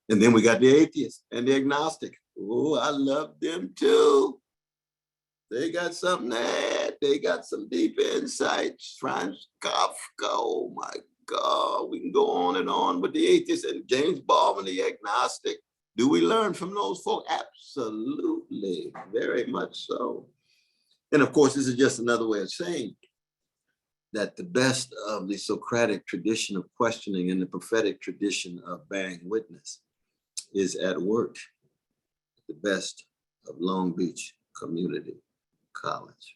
And then we got the atheists and the agnostic. Oh, I love them too. They got something to add. They got some deep insights. Franz Kafka, oh my God. We can go on and on with the atheists and James Baldwin, the agnostic. Do we learn from those folks? Absolutely, very much so. And of course, this is just another way of saying that the best of the Socratic tradition of questioning and the prophetic tradition of bearing witness is at work, the best of Long Beach Community College.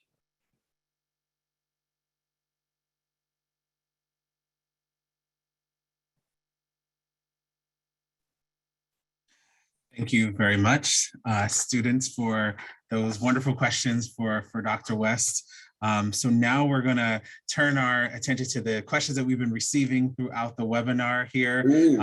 Thank you very much, students, for those wonderful questions for Dr. West. So now we're going to turn our attention to the questions that we've been receiving throughout the webinar here. Ooh, We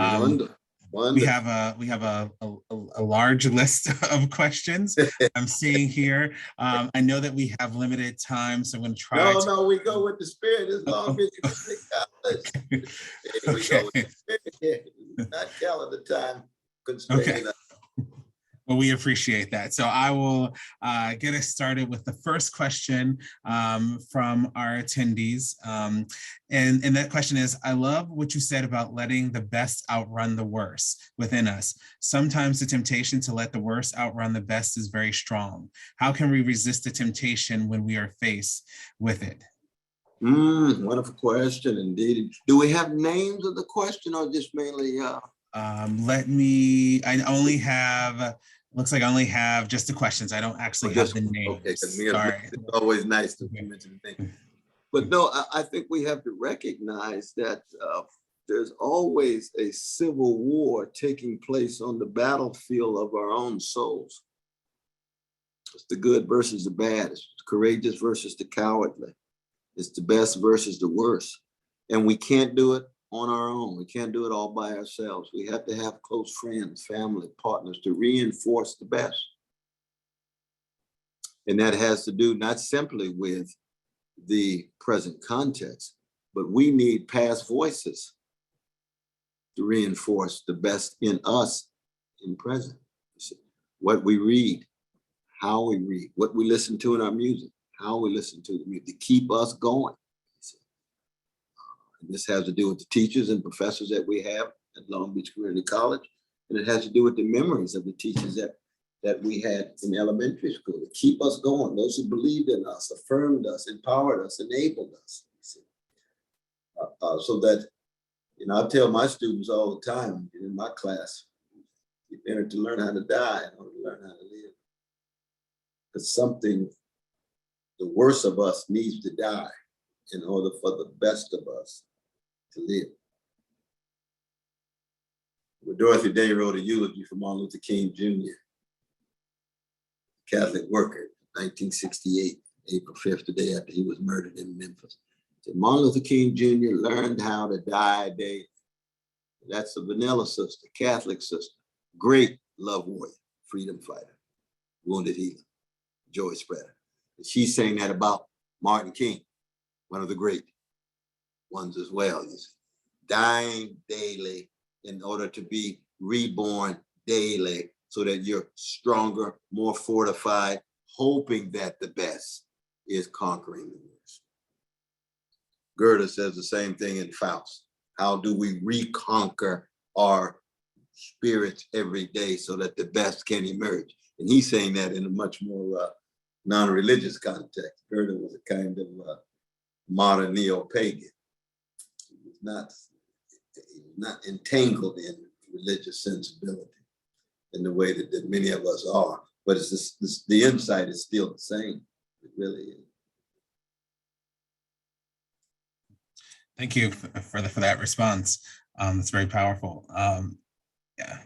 wonderful. have a large list of questions I'm seeing here. I know that we have limited time, so I'm going to try. No, we go with the spirit. It's Long Beach Community College. Here we go with the spirit. Not calendar time constraining us. Well, we appreciate that. So I will get us started with the first question from our attendees. And that question is, I love what you said about letting the best outrun the worst within us. Sometimes the temptation to let the worst outrun the best is very strong. How can we resist the temptation when we are faced with it? Wonderful question indeed. Do we have names of the question or just mainly? I only have, looks like I only have just the questions. I don't actually have the names. Okay, Sorry. it's always nice to mention the name. But no, I think we have to recognize that there's always a civil war taking place on the battlefield of our own souls. It's the good versus the bad. It's the courageous versus the cowardly. It's the best versus the worst. And we can't do it on our own. We can't do it all by ourselves. We have to have close friends, family, partners to reinforce the best. And that has to do not simply with the present context, but we need past voices to reinforce the best in us in present. What we read, how we read, what we listen to in our music, how we listen to the music to keep us going. This has to do with the teachers and professors that we have at Long Beach Community College. And it has to do with the memories of the teachers that we had in elementary school to keep us going. Those who believed in us, affirmed us, empowered us, enabled us. So that, I tell my students all the time in my class, you're there to learn how to die in order to learn how to live. Because the worst of us needs to die in order for the best of us to live. Well, Dorothy Day wrote a eulogy for Martin Luther King Jr., Catholic worker, 1968, April 5th, the day after he was murdered in Memphis. So Martin Luther King Jr. learned how to die daily. That's a vanilla sister, Catholic sister, great love warrior, freedom fighter, wounded healer, joy spreader. And she's saying that about Martin King, one of the great ones as well. Dying daily in order to be reborn daily so that you're stronger, more fortified, hoping that the best is conquering the worst. Goethe says the same thing in Faust. How do we reconquer our spirits every day so that the best can emerge? And he's saying that in a much more non-religious context. Goethe was a kind of modern neo-pagan. He was not entangled in religious sensibility in the way that many of us are. But it's just, the insight is still the same. It really is. Thank you for that response. That's very powerful. Yeah.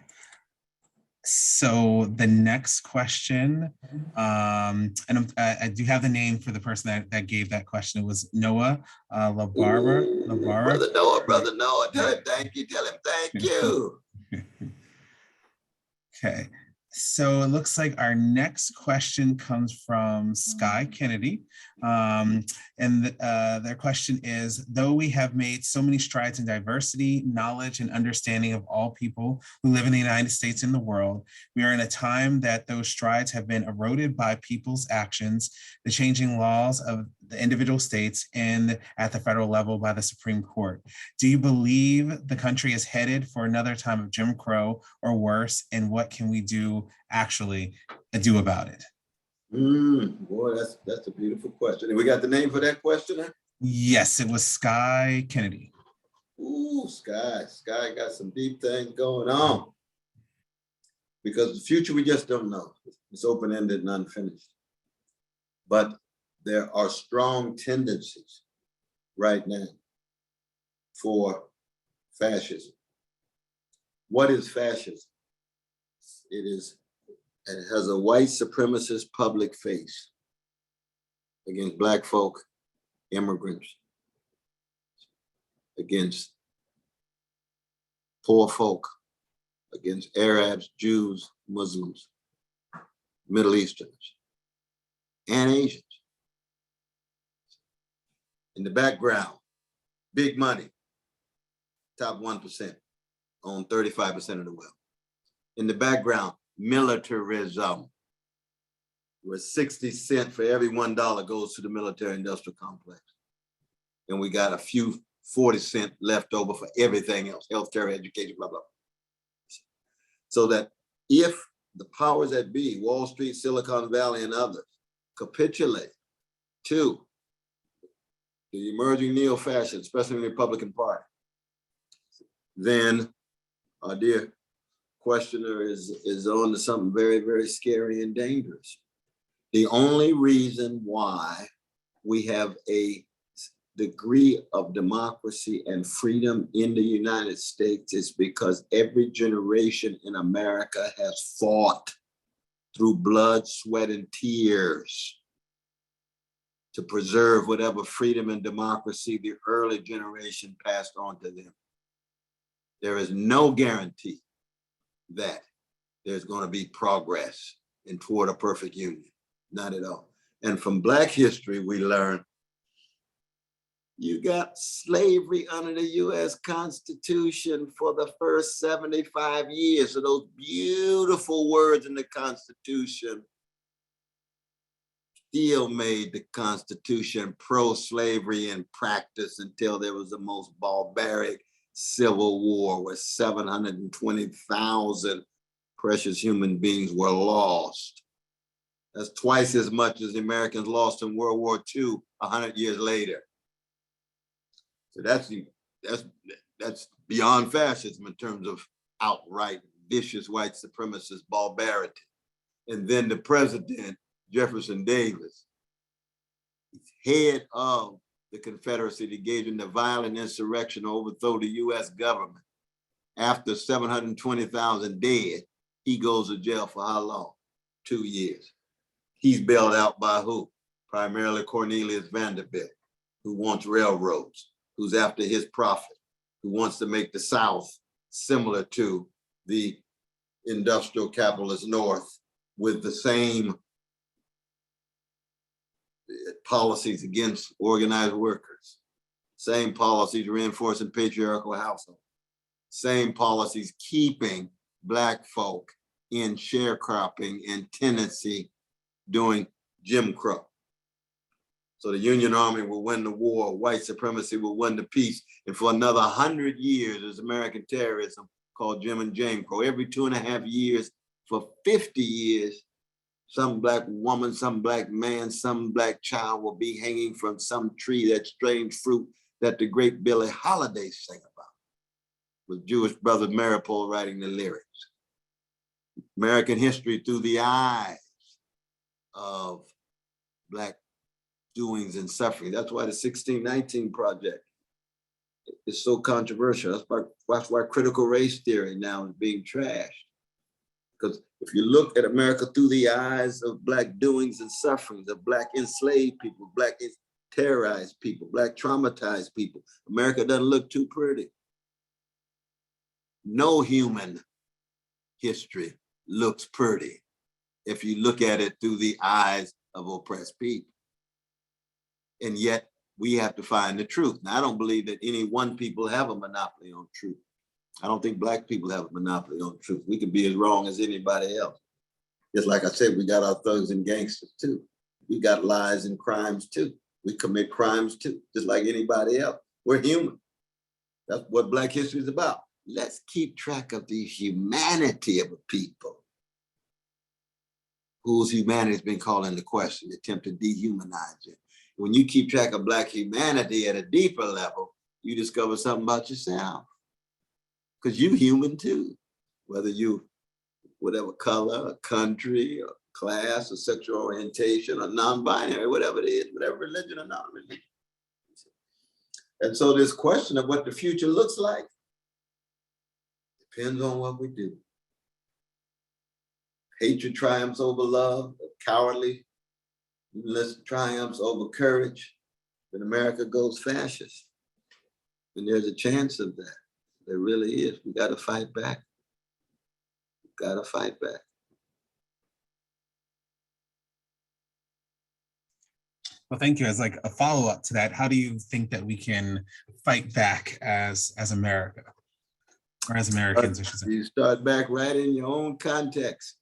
So the next question, and I do have the name for the person that gave that question. It was Noah LaBarbara. Brother Noah, tell him thank you. Tell him thank you. Okay. So it looks like our next question comes from Sky Kennedy. Their question is, though we have made so many strides in diversity, knowledge, and understanding of all people who live in the United States and the world, we are in a time that those strides have been eroded by people's actions, the changing laws of the individual states, and at the federal level by the Supreme Court. Do you believe the country is headed for another time of Jim Crow or worse? And what can we actually do about it? Boy, that's a beautiful question. And we got the name for that questioner? Yes, it was Sky Kennedy. Ooh, Sky got some deep things going on. Because the future we just don't know. It's open-ended and unfinished. But there are strong tendencies right now for fascism. What is fascism? It has a white supremacist public face against Black folk, immigrants, against poor folk, against Arabs, Jews, Muslims, Middle Easterners, and Asians. In the background, big money, top 1%, own 35% of the wealth. In the background, militarism, where 60 cents for every $1 goes to the military industrial complex. And we got a few 40 cents left over for everything else, healthcare, education, blah, blah. So that if the powers that be, Wall Street, Silicon Valley, and others, capitulate to the emerging neo-fascists, especially the Republican Party, then our dear questioner is on to something very, very scary and dangerous. The only reason why we have a degree of democracy and freedom in the United States is because every generation in America has fought through blood, sweat, and tears to preserve whatever freedom and democracy the early generation passed on to them. There is no guarantee that there's going to be progress and toward a perfect union, not at all. And from Black history, we learn you got slavery under the US Constitution for the first 75 years. So those beautiful words in the Constitution still made the Constitution pro-slavery in practice until there was the most barbaric civil war where 720,000 precious human beings were lost. That's twice as much as the Americans lost in World War II 100 years later. So that's beyond fascism in terms of outright vicious white supremacist barbarity. And then the president, Jefferson Davis, head of the Confederacy, engaged in the violent insurrection to overthrow the US government. After 720,000 dead, he goes to jail for how long? 2 years. He's bailed out by who? Primarily Cornelius Vanderbilt, who wants railroads, who's after his profit, who wants to make the South similar to the industrial capitalist North with the same policies against organized workers, same policies reinforcing patriarchal households, same policies keeping Black folk in sharecropping and tenancy doing Jim Crow. So the Union Army will win the war, white supremacy will win the peace, and for another 100 years, there's American terrorism called Jim and Jane Crow. Every 2.5 years, for 50 years, some Black woman, some Black man, some Black child will be hanging from some tree, that strange fruit that the great Billie Holiday sang about, with Jewish brother Maripol writing the lyrics. American history through the eyes of Black doings and suffering. That's why the 1619 Project is so controversial. That's why critical race theory now is being trashed. Because if you look at America through the eyes of Black doings and sufferings, of Black enslaved people, Black terrorized people, Black traumatized people, America doesn't look too pretty. No human history looks pretty if you look at it through the eyes of oppressed people. And yet we have to find the truth. Now, I don't believe that any one people have a monopoly on truth. I don't think Black people have a monopoly on truth. We can be as wrong as anybody else. Just like I said, we got our thugs and gangsters too. We got lies and crimes too. We commit crimes too, just like anybody else. We're human. That's what Black history is about. Let's keep track of the humanity of a people whose humanity has been called into question, attempt to dehumanize it. When you keep track of Black humanity at a deeper level, you discover something about yourself. Because you're human too, whether you, whatever color, or country, or class, or sexual orientation, or non-binary, whatever it is, whatever religion or non-religion. And so this question of what the future looks like depends on what we do. Hatred triumphs over love, cowardly triumphs over courage, then America goes fascist. And there's a chance of that. There really is. We got to fight back. We got to fight back. Well, thank you. As like a follow-up to that, how do you think that we can fight back as America, or as Americans, I should say? You start back right in your own context.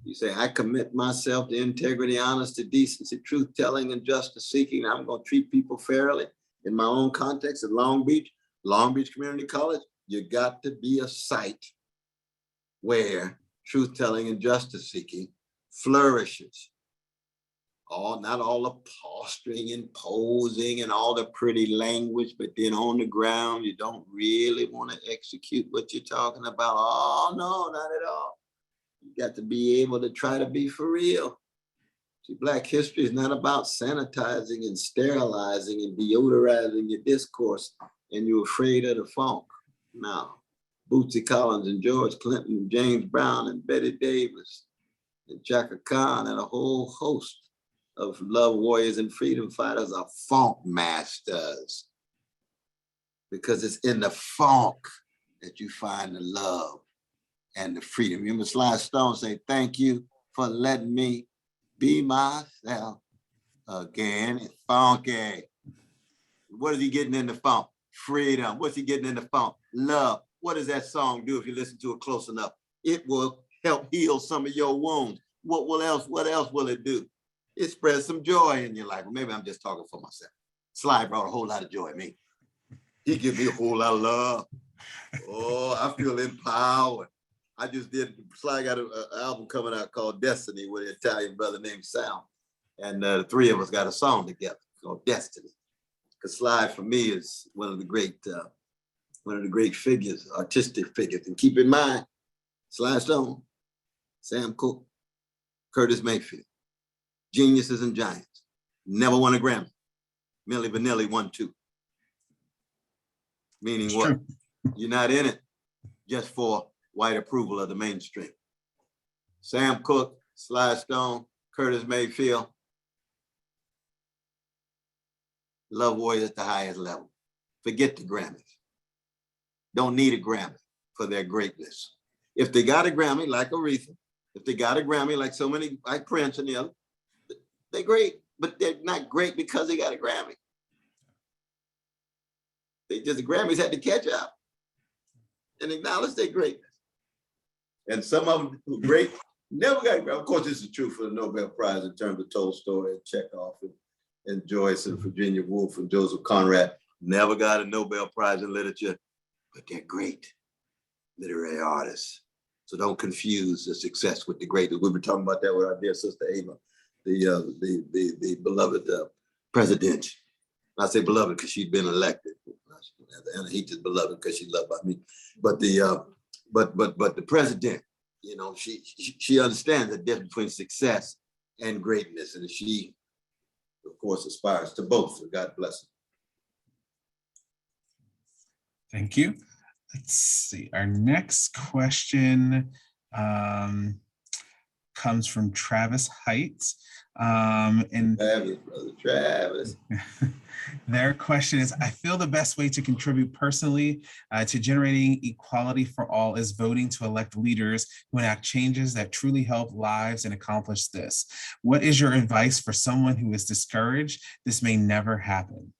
You say, I commit myself to integrity, honesty, decency, truth-telling, and justice-seeking. I'm going to treat people fairly in my own context at Long Beach Community College. You got to be a site where truth-telling and justice-seeking flourishes. Not all the posturing and posing and all the pretty language, but then on the ground, you don't really want to execute what you're talking about. Oh, no, not at all. You got to be able to try to be for real. See, Black history is not about sanitizing and sterilizing and deodorizing your discourse and you're afraid of the funk. No. Bootsy Collins and George Clinton and James Brown and Betty Davis and Chaka Khan and a whole host of love warriors and freedom fighters are funk masters. Because it's in the funk that you find the love and the freedom. Remember Sly Stone say, thank you for letting me be myself again. It's funky. What is he getting in the funk? Freedom. What's he getting in the funk? Love. What does that song do if you listen to it close enough? It will help heal some of your wounds. What else will it do? It spreads some joy in your life. Well, maybe I'm just talking for myself. Sly brought a whole lot of joy in me. He gives me a whole lot of love. Oh, I feel empowered. I just did, Sly got an album coming out called Destiny with an Italian brother named Sal. And the three of us got a song together called Destiny. Because Sly for me is one of the great figures, artistic figures. And keep in mind, Sly Stone, Sam Cooke, Curtis Mayfield, geniuses and giants, never won a Grammy. Milli Vanilli won 2. Meaning It's what? true. You're not in it just for white approval of the mainstream. Sam Cooke, Sly Stone, Curtis Mayfield, love warriors at the highest level. Forget the Grammys. Don't need a Grammy for their greatness. If they got a Grammy like Aretha, if they got a Grammy like so many, like Prince and the other, they're great, but they're not great because they got a Grammy. The Grammys had to catch up and acknowledge their greatness. And some of them were great, never got a Grammy. Of course, this is true for the Nobel Prize in terms of Tolstoy and Chekhov and Joyce and Virginia Woolf and Joseph Conrad. Never got a Nobel Prize in literature, but they're great literary artists. So don't confuse the success with the great. We were talking about that with our dear sister Ava, the beloved president. I say beloved because she'd been elected. Anahita's beloved because she loved by me. But the president, you know, she understands the difference between success and greatness, and she, of course, aspires to both. So God bless her. Thank you. Let's see. Our next question comes from Travis Heights. And Travis, brother Travis. their question is, I feel the best way to contribute personally to generating equality for all is voting to elect leaders who enact changes that truly help lives and accomplish this. What is your advice for someone who is discouraged? This may never happen.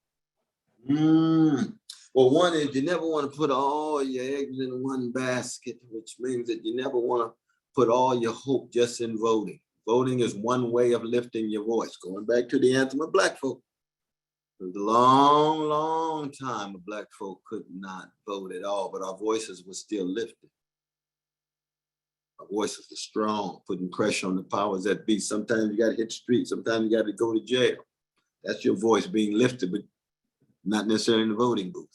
Well, one is you never want to put all your eggs in one basket, which means that you never want to put all your hope just in voting. Voting is one way of lifting your voice. Going back to the anthem of Black folk. It was a long, long time Black folk could not vote at all, but our voices were still lifted. Our voices were strong, putting pressure on the powers that be. Sometimes you got to hit the street. Sometimes you got to go to jail. That's your voice being lifted, but not necessarily in the voting booth.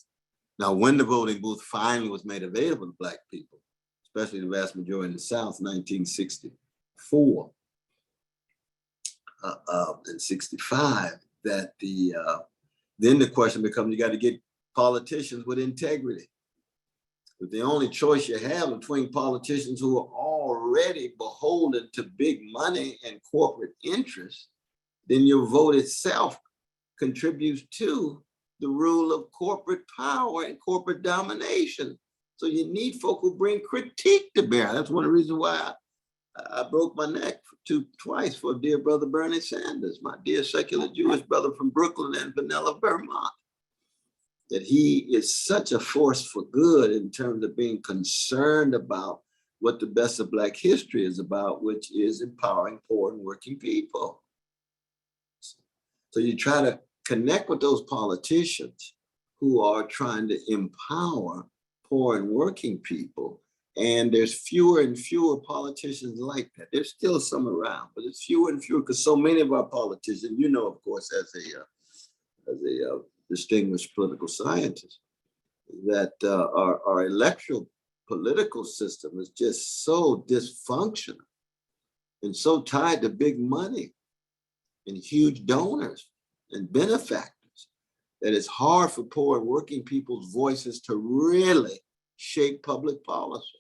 Now, when the voting booth finally was made available to Black people, especially the vast majority in the South, 1964 and 65, that then the question becomes, you got to get politicians with integrity. But the only choice you have between politicians who are already beholden to big money and corporate interests, then your vote itself contributes to the rule of corporate power and corporate domination. So you need folk who bring critique to bear. That's one of the reasons why I broke my neck twice for dear brother Bernie Sanders, my dear secular Jewish brother from Brooklyn and Vanilla, Vermont. That he is such a force for good in terms of being concerned about what the best of Black history is about, which is empowering poor and working people. So you try to connect with those politicians who are trying to empower poor and working people. And there's fewer and fewer politicians like that. There's still some around, but it's fewer and fewer because so many of our politicians, you know, of course, as a distinguished political scientist, that our electoral political system is just so dysfunctional and so tied to big money and huge donors and benefactors that it's hard for poor and working people's voices to really shape public policy.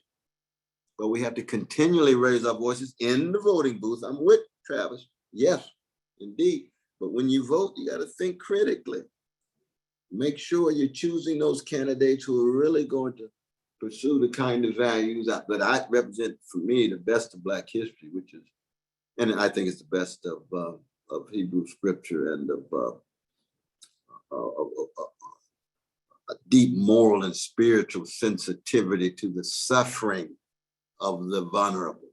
But we have to continually raise our voices in the voting booth. I'm with Travis, yes, indeed. But when you vote, you got to think critically. Make sure you're choosing those candidates who are really going to pursue the kind of values that I represent, for me, the best of Black history, which is, and I think it's the best of Hebrew scripture and of a deep moral and spiritual sensitivity to the suffering of the vulnerable,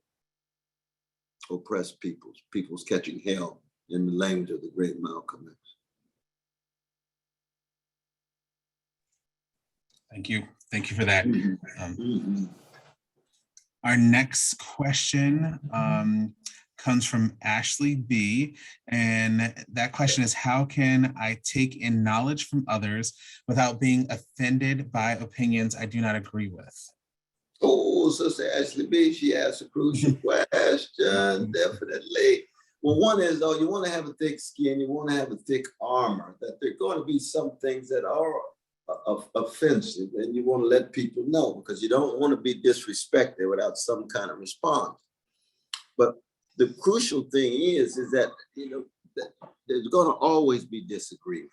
oppressed peoples catching hell, in the language of the great Malcolm X. Thank you. Thank you for that. Our next question comes from Ashley B. And that question is, how can I take in knowledge from others without being offended by opinions I do not agree with? Oh, Sister Ashley B, she asked a crucial question, definitely. Well, one is, though, you want to have a thick skin, you want to have a thick armor, that there are going to be some things that are offensive, and you want to let people know because you don't want to be disrespected without some kind of response. But the crucial thing is that, you know, that there's going to always be disagreement.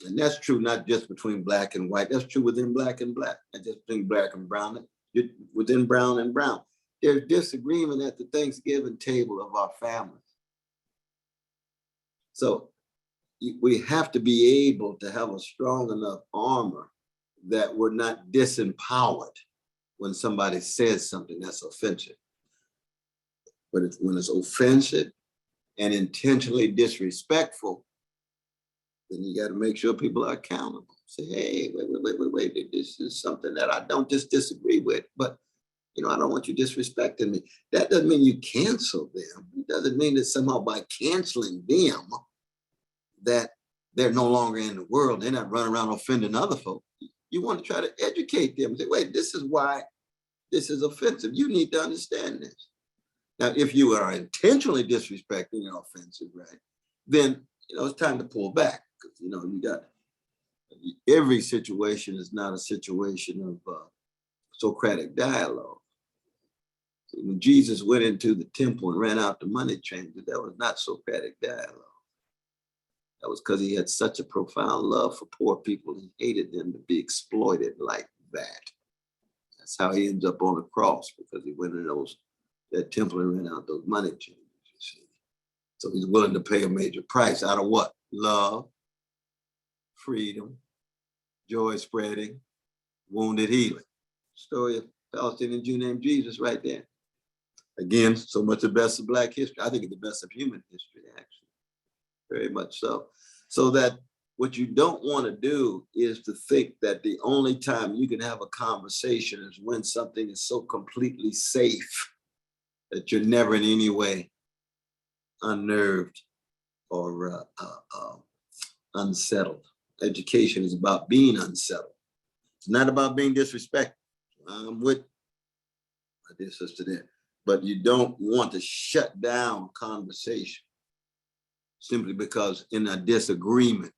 And that's true not just between Black and white, that's true within Black and Black, not just between Black and brown, within brown and brown. There's disagreement at the Thanksgiving table of our families. So we have to be able to have a strong enough armor that we're not disempowered when somebody says something that's offensive. But when it's offensive and intentionally disrespectful, then you got to make sure people are accountable. Say, hey, wait, this is something that I don't just disagree with, but you know, I don't want you disrespecting me. That doesn't mean you cancel them. It doesn't mean that somehow by canceling them, that they're no longer in the world. They're not running around offending other folks. You want to try to educate them and say, wait, this is why this is offensive. You need to understand this. Now, if you are intentionally disrespecting or offensive, right, then, you know, it's time to pull back because, you know, you got every situation is not a situation of Socratic dialogue. When Jesus went into the temple and ran out the money changers, that was not Socratic dialogue. That was because he had such a profound love for poor people. He hated them to be exploited like that. That's how he ends up on the cross, because he went in that temple and ran out those money changers, you see. So he's willing to pay a major price out of what? Love, freedom, joy spreading, wounded healing. Story of a Palestinian Jew named Jesus right there. Again, so much the best of Black history. I think it's the best of human history, actually. Very much so. So that what you don't want to do is to think that the only time you can have a conversation is when something is so completely safe that you're never in any way unnerved or unsettled. Education is about being unsettled. It's not about being disrespectful. I'm with my dear sister there, but you don't want to shut down conversation simply because in a disagreement,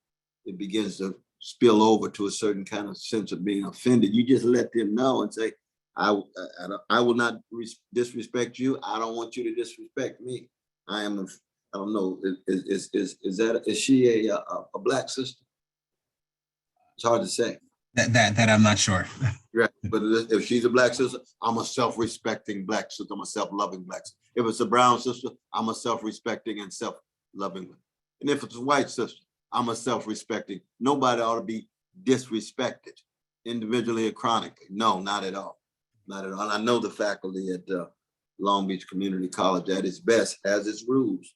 it begins to spill over to a certain kind of sense of being offended. You just let them know and say, I will not disrespect you. I don't want you to disrespect me. I don't know, is she a Black sister? It's hard to say. That I'm not sure. Right, but if she's a Black sister, I'm a self-respecting Black sister. I'm a self-loving Black sister. If it's a brown sister, I'm a self-respecting and self-loving one. And if it's a white sister, I'm a self-respecting. Nobody ought to be disrespected individually or chronically. No, not at all. Not at all. And I know the faculty at Long Beach Community College at its best has its rules.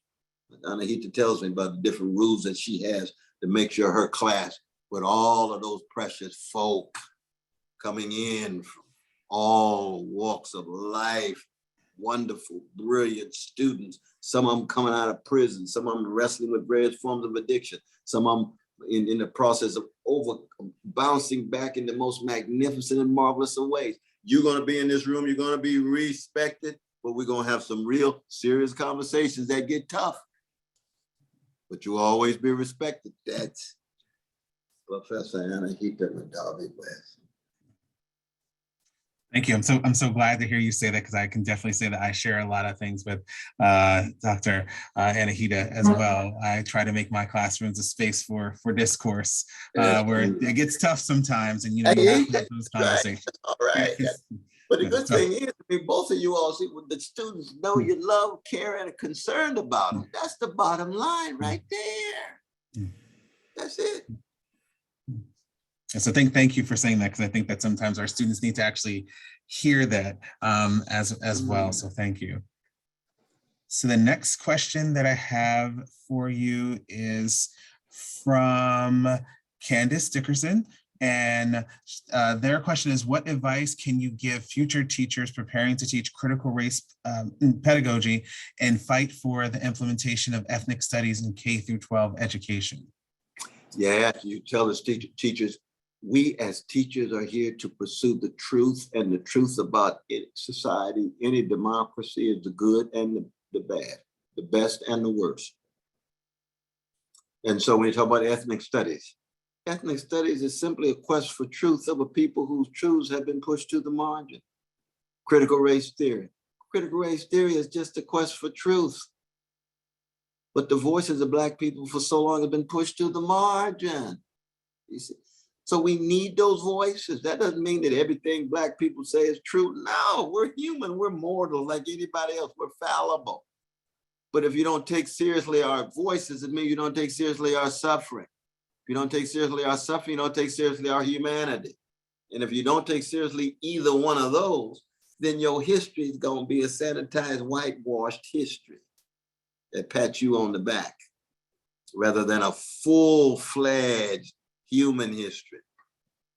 Anahita tells me about the different rules that she has to make sure her class, with all of those precious folk coming in from all walks of life, wonderful, brilliant students, some of them coming out of prison, some of them wrestling with various forms of addiction, some of them in the process of bouncing back in the most magnificent and marvelous of ways. You're gonna be in this room, you're gonna be respected, but we're gonna have some real serious conversations that get tough. But you'll always be respected. That's Professor Anahita Madavi West. Thank you. I'm so glad to hear you say that, because I can definitely say that I share a lot of things with Dr. Anahita as well. I try to make my classrooms a space for discourse where it gets tough sometimes, and you have to have those conversations. All right. But the good thing is, I mean, both of you all see what the students know you love, care, and are concerned about them. That's the bottom line right there. That's it. And so thank you for saying that, because I think that sometimes our students need to actually hear that as well. So thank you. So the next question that I have for you is from Candace Dickerson. And their question is, what advice can you give future teachers preparing to teach critical race pedagogy and fight for the implementation of ethnic studies in K through 12 education? Yeah, you tell us teachers, we as teachers are here to pursue the truth, and the truth about society. Any democracy is the good and the bad, the best and the worst. And so when you talk about ethnic studies is simply a quest for truth of a people whose truths have been pushed to the margin. Critical race theory is just a quest for truth. But the voices of Black people for so long have been pushed to the margin. You see? So we need those voices. That doesn't mean that everything Black people say is true. No, we're human, we're mortal like anybody else, we're fallible. But if you don't take seriously our voices, it means you don't take seriously our suffering. If you don't take seriously our suffering, you don't take seriously our humanity. And if you don't take seriously either one of those, then your history is gonna be a sanitized, whitewashed history that pats you on the back, rather than a full-fledged human history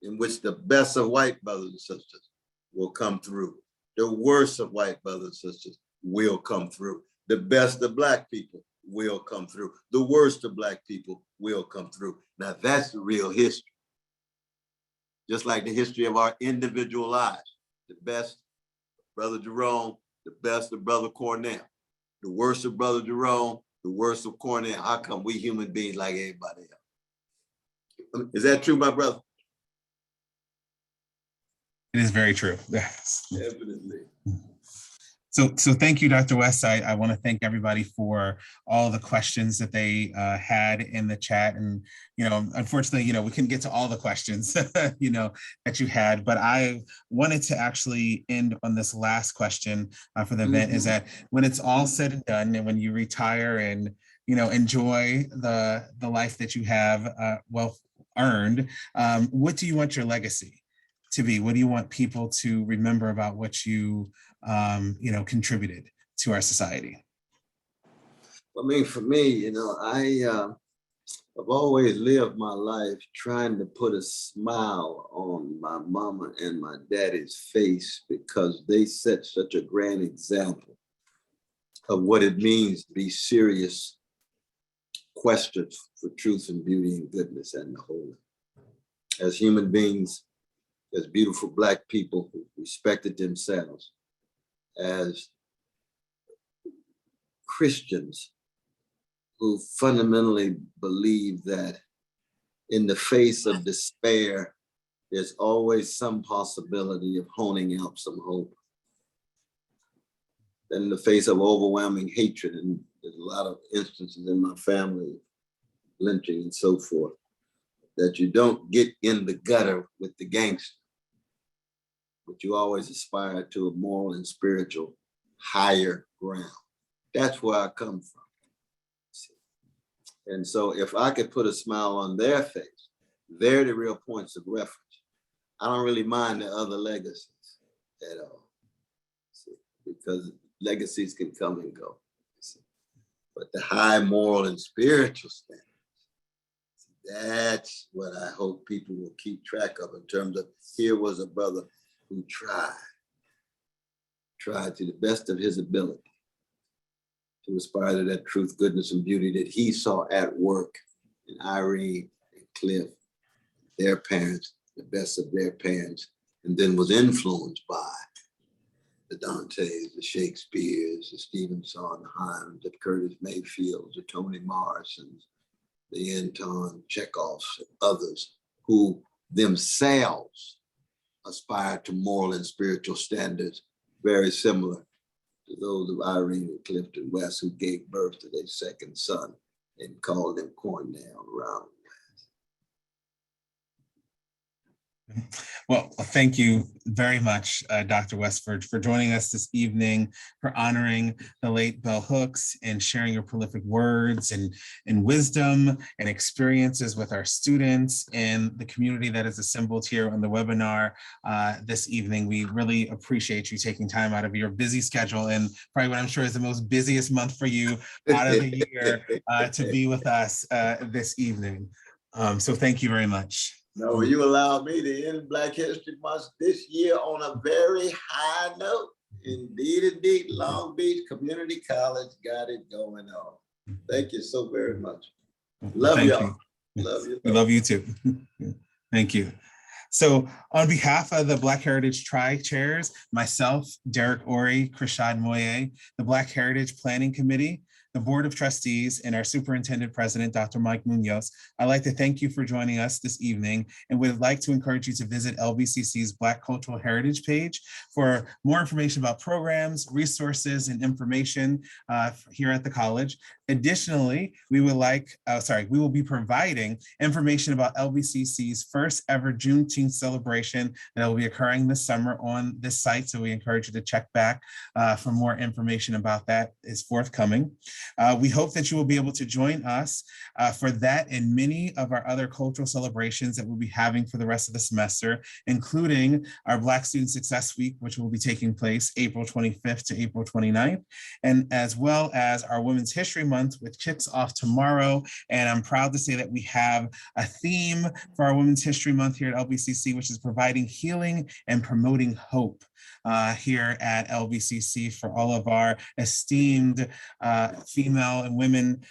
in which the best of white brothers and sisters will come through. The worst of white brothers and sisters will come through. The best of Black people will come through. The worst of Black people will come through. Now that's the real history. Just like the history of our individual lives. The best of Brother Jerome, the best of Brother Cornell. The worst of Brother Jerome, the worst of Cornell. How come we human beings like everybody else? Is that true, my brother? It is very true. Yes. Definitely. So thank you, Dr. West. I want to thank everybody for all the questions that they had in the chat. And, unfortunately, we couldn't get to all the questions, that you had, but I wanted to actually end on this last question for the event is that when it's all said and done and when you retire and, enjoy the life that you have well earned, what do you want your legacy to be? What do you want people to remember about what you contributed to our society? I mean, for me, I've always lived my life trying to put a smile on my mama and my daddy's face because they set such a grand example of what it means to be serious questions for truth and beauty and goodness and the holy. As human beings, as beautiful Black people who respected themselves, as Christians who fundamentally believe that in the face of despair, there's always some possibility of honing out some hope. Then in the face of overwhelming hatred, and there's a lot of instances in my family, lynching and so forth, that you don't get in the gutter with the gangster, but you always aspire to a moral and spiritual higher ground. That's where I come from. And so if I could put a smile on their face, they're the real points of reference. I don't really mind the other legacies at all, because legacies can come and go. But the high moral and spiritual standards, that's what I hope people will keep track of in terms of, here was a brother who tried to the best of his ability to aspire to that truth, goodness, and beauty that he saw at work in Irene and Cliff, their parents, the best of their parents, and then was influenced by the Dantes, the Shakespeares, the Stephen Sondheims, the Curtis Mayfields, the Toni Morrisons, the Anton Chekhovs, and others who themselves aspire to moral and spiritual standards very similar to those of Irene and Clifton West, who gave birth to their second son and called him Cornell around. Well, thank you very much, Dr. Westford, for joining us this evening, for honoring the late Bell Hooks and sharing your prolific words and wisdom and experiences with our students and the community that is assembled here on the webinar this evening. We really appreciate you taking time out of your busy schedule and probably what I'm sure is the most busiest month for you out of the year to be with us this evening. So thank you very much. No, you allowed me to end Black History Month this year on a very high note. Indeed, Long Beach Community College got it going on. Thank you so very much. Love y'all. Love you. We love you too. Thank you. So on behalf of the Black Heritage Tri-Chairs, myself, Derek Ori, Krishad Moye, the Black Heritage Planning Committee, the Board of Trustees, and our Superintendent President, Dr. Mike Munoz, I'd like to thank you for joining us this evening and would like to encourage you to visit LBCC's Black Cultural Heritage page for more information about programs, resources, and information here at the college. Additionally, we will be providing information about LBCC's first ever Juneteenth celebration that will be occurring this summer on this site. So we encourage you to check back for more information about that is forthcoming. We hope that you will be able to join us for that and many of our other cultural celebrations that we'll be having for the rest of the semester, including our Black Student Success Week, which will be taking place April 25th to April 29th, and as well as our Women's History Month, which kicks off tomorrow. And I'm proud to say that we have a theme for our Women's History Month here at LBCC, which is providing healing and promoting hope here at LBCC for all of our esteemed female and women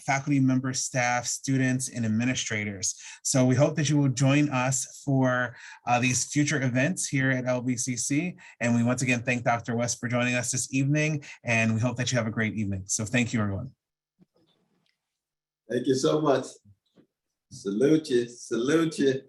faculty members, staff, students, and administrators. So we hope that you will join us for these future events here at LBCC. And we once again thank Dr. West for joining us this evening, and we hope that you have a great evening. So thank you, everyone. Thank you so much. Salute you. Salute you.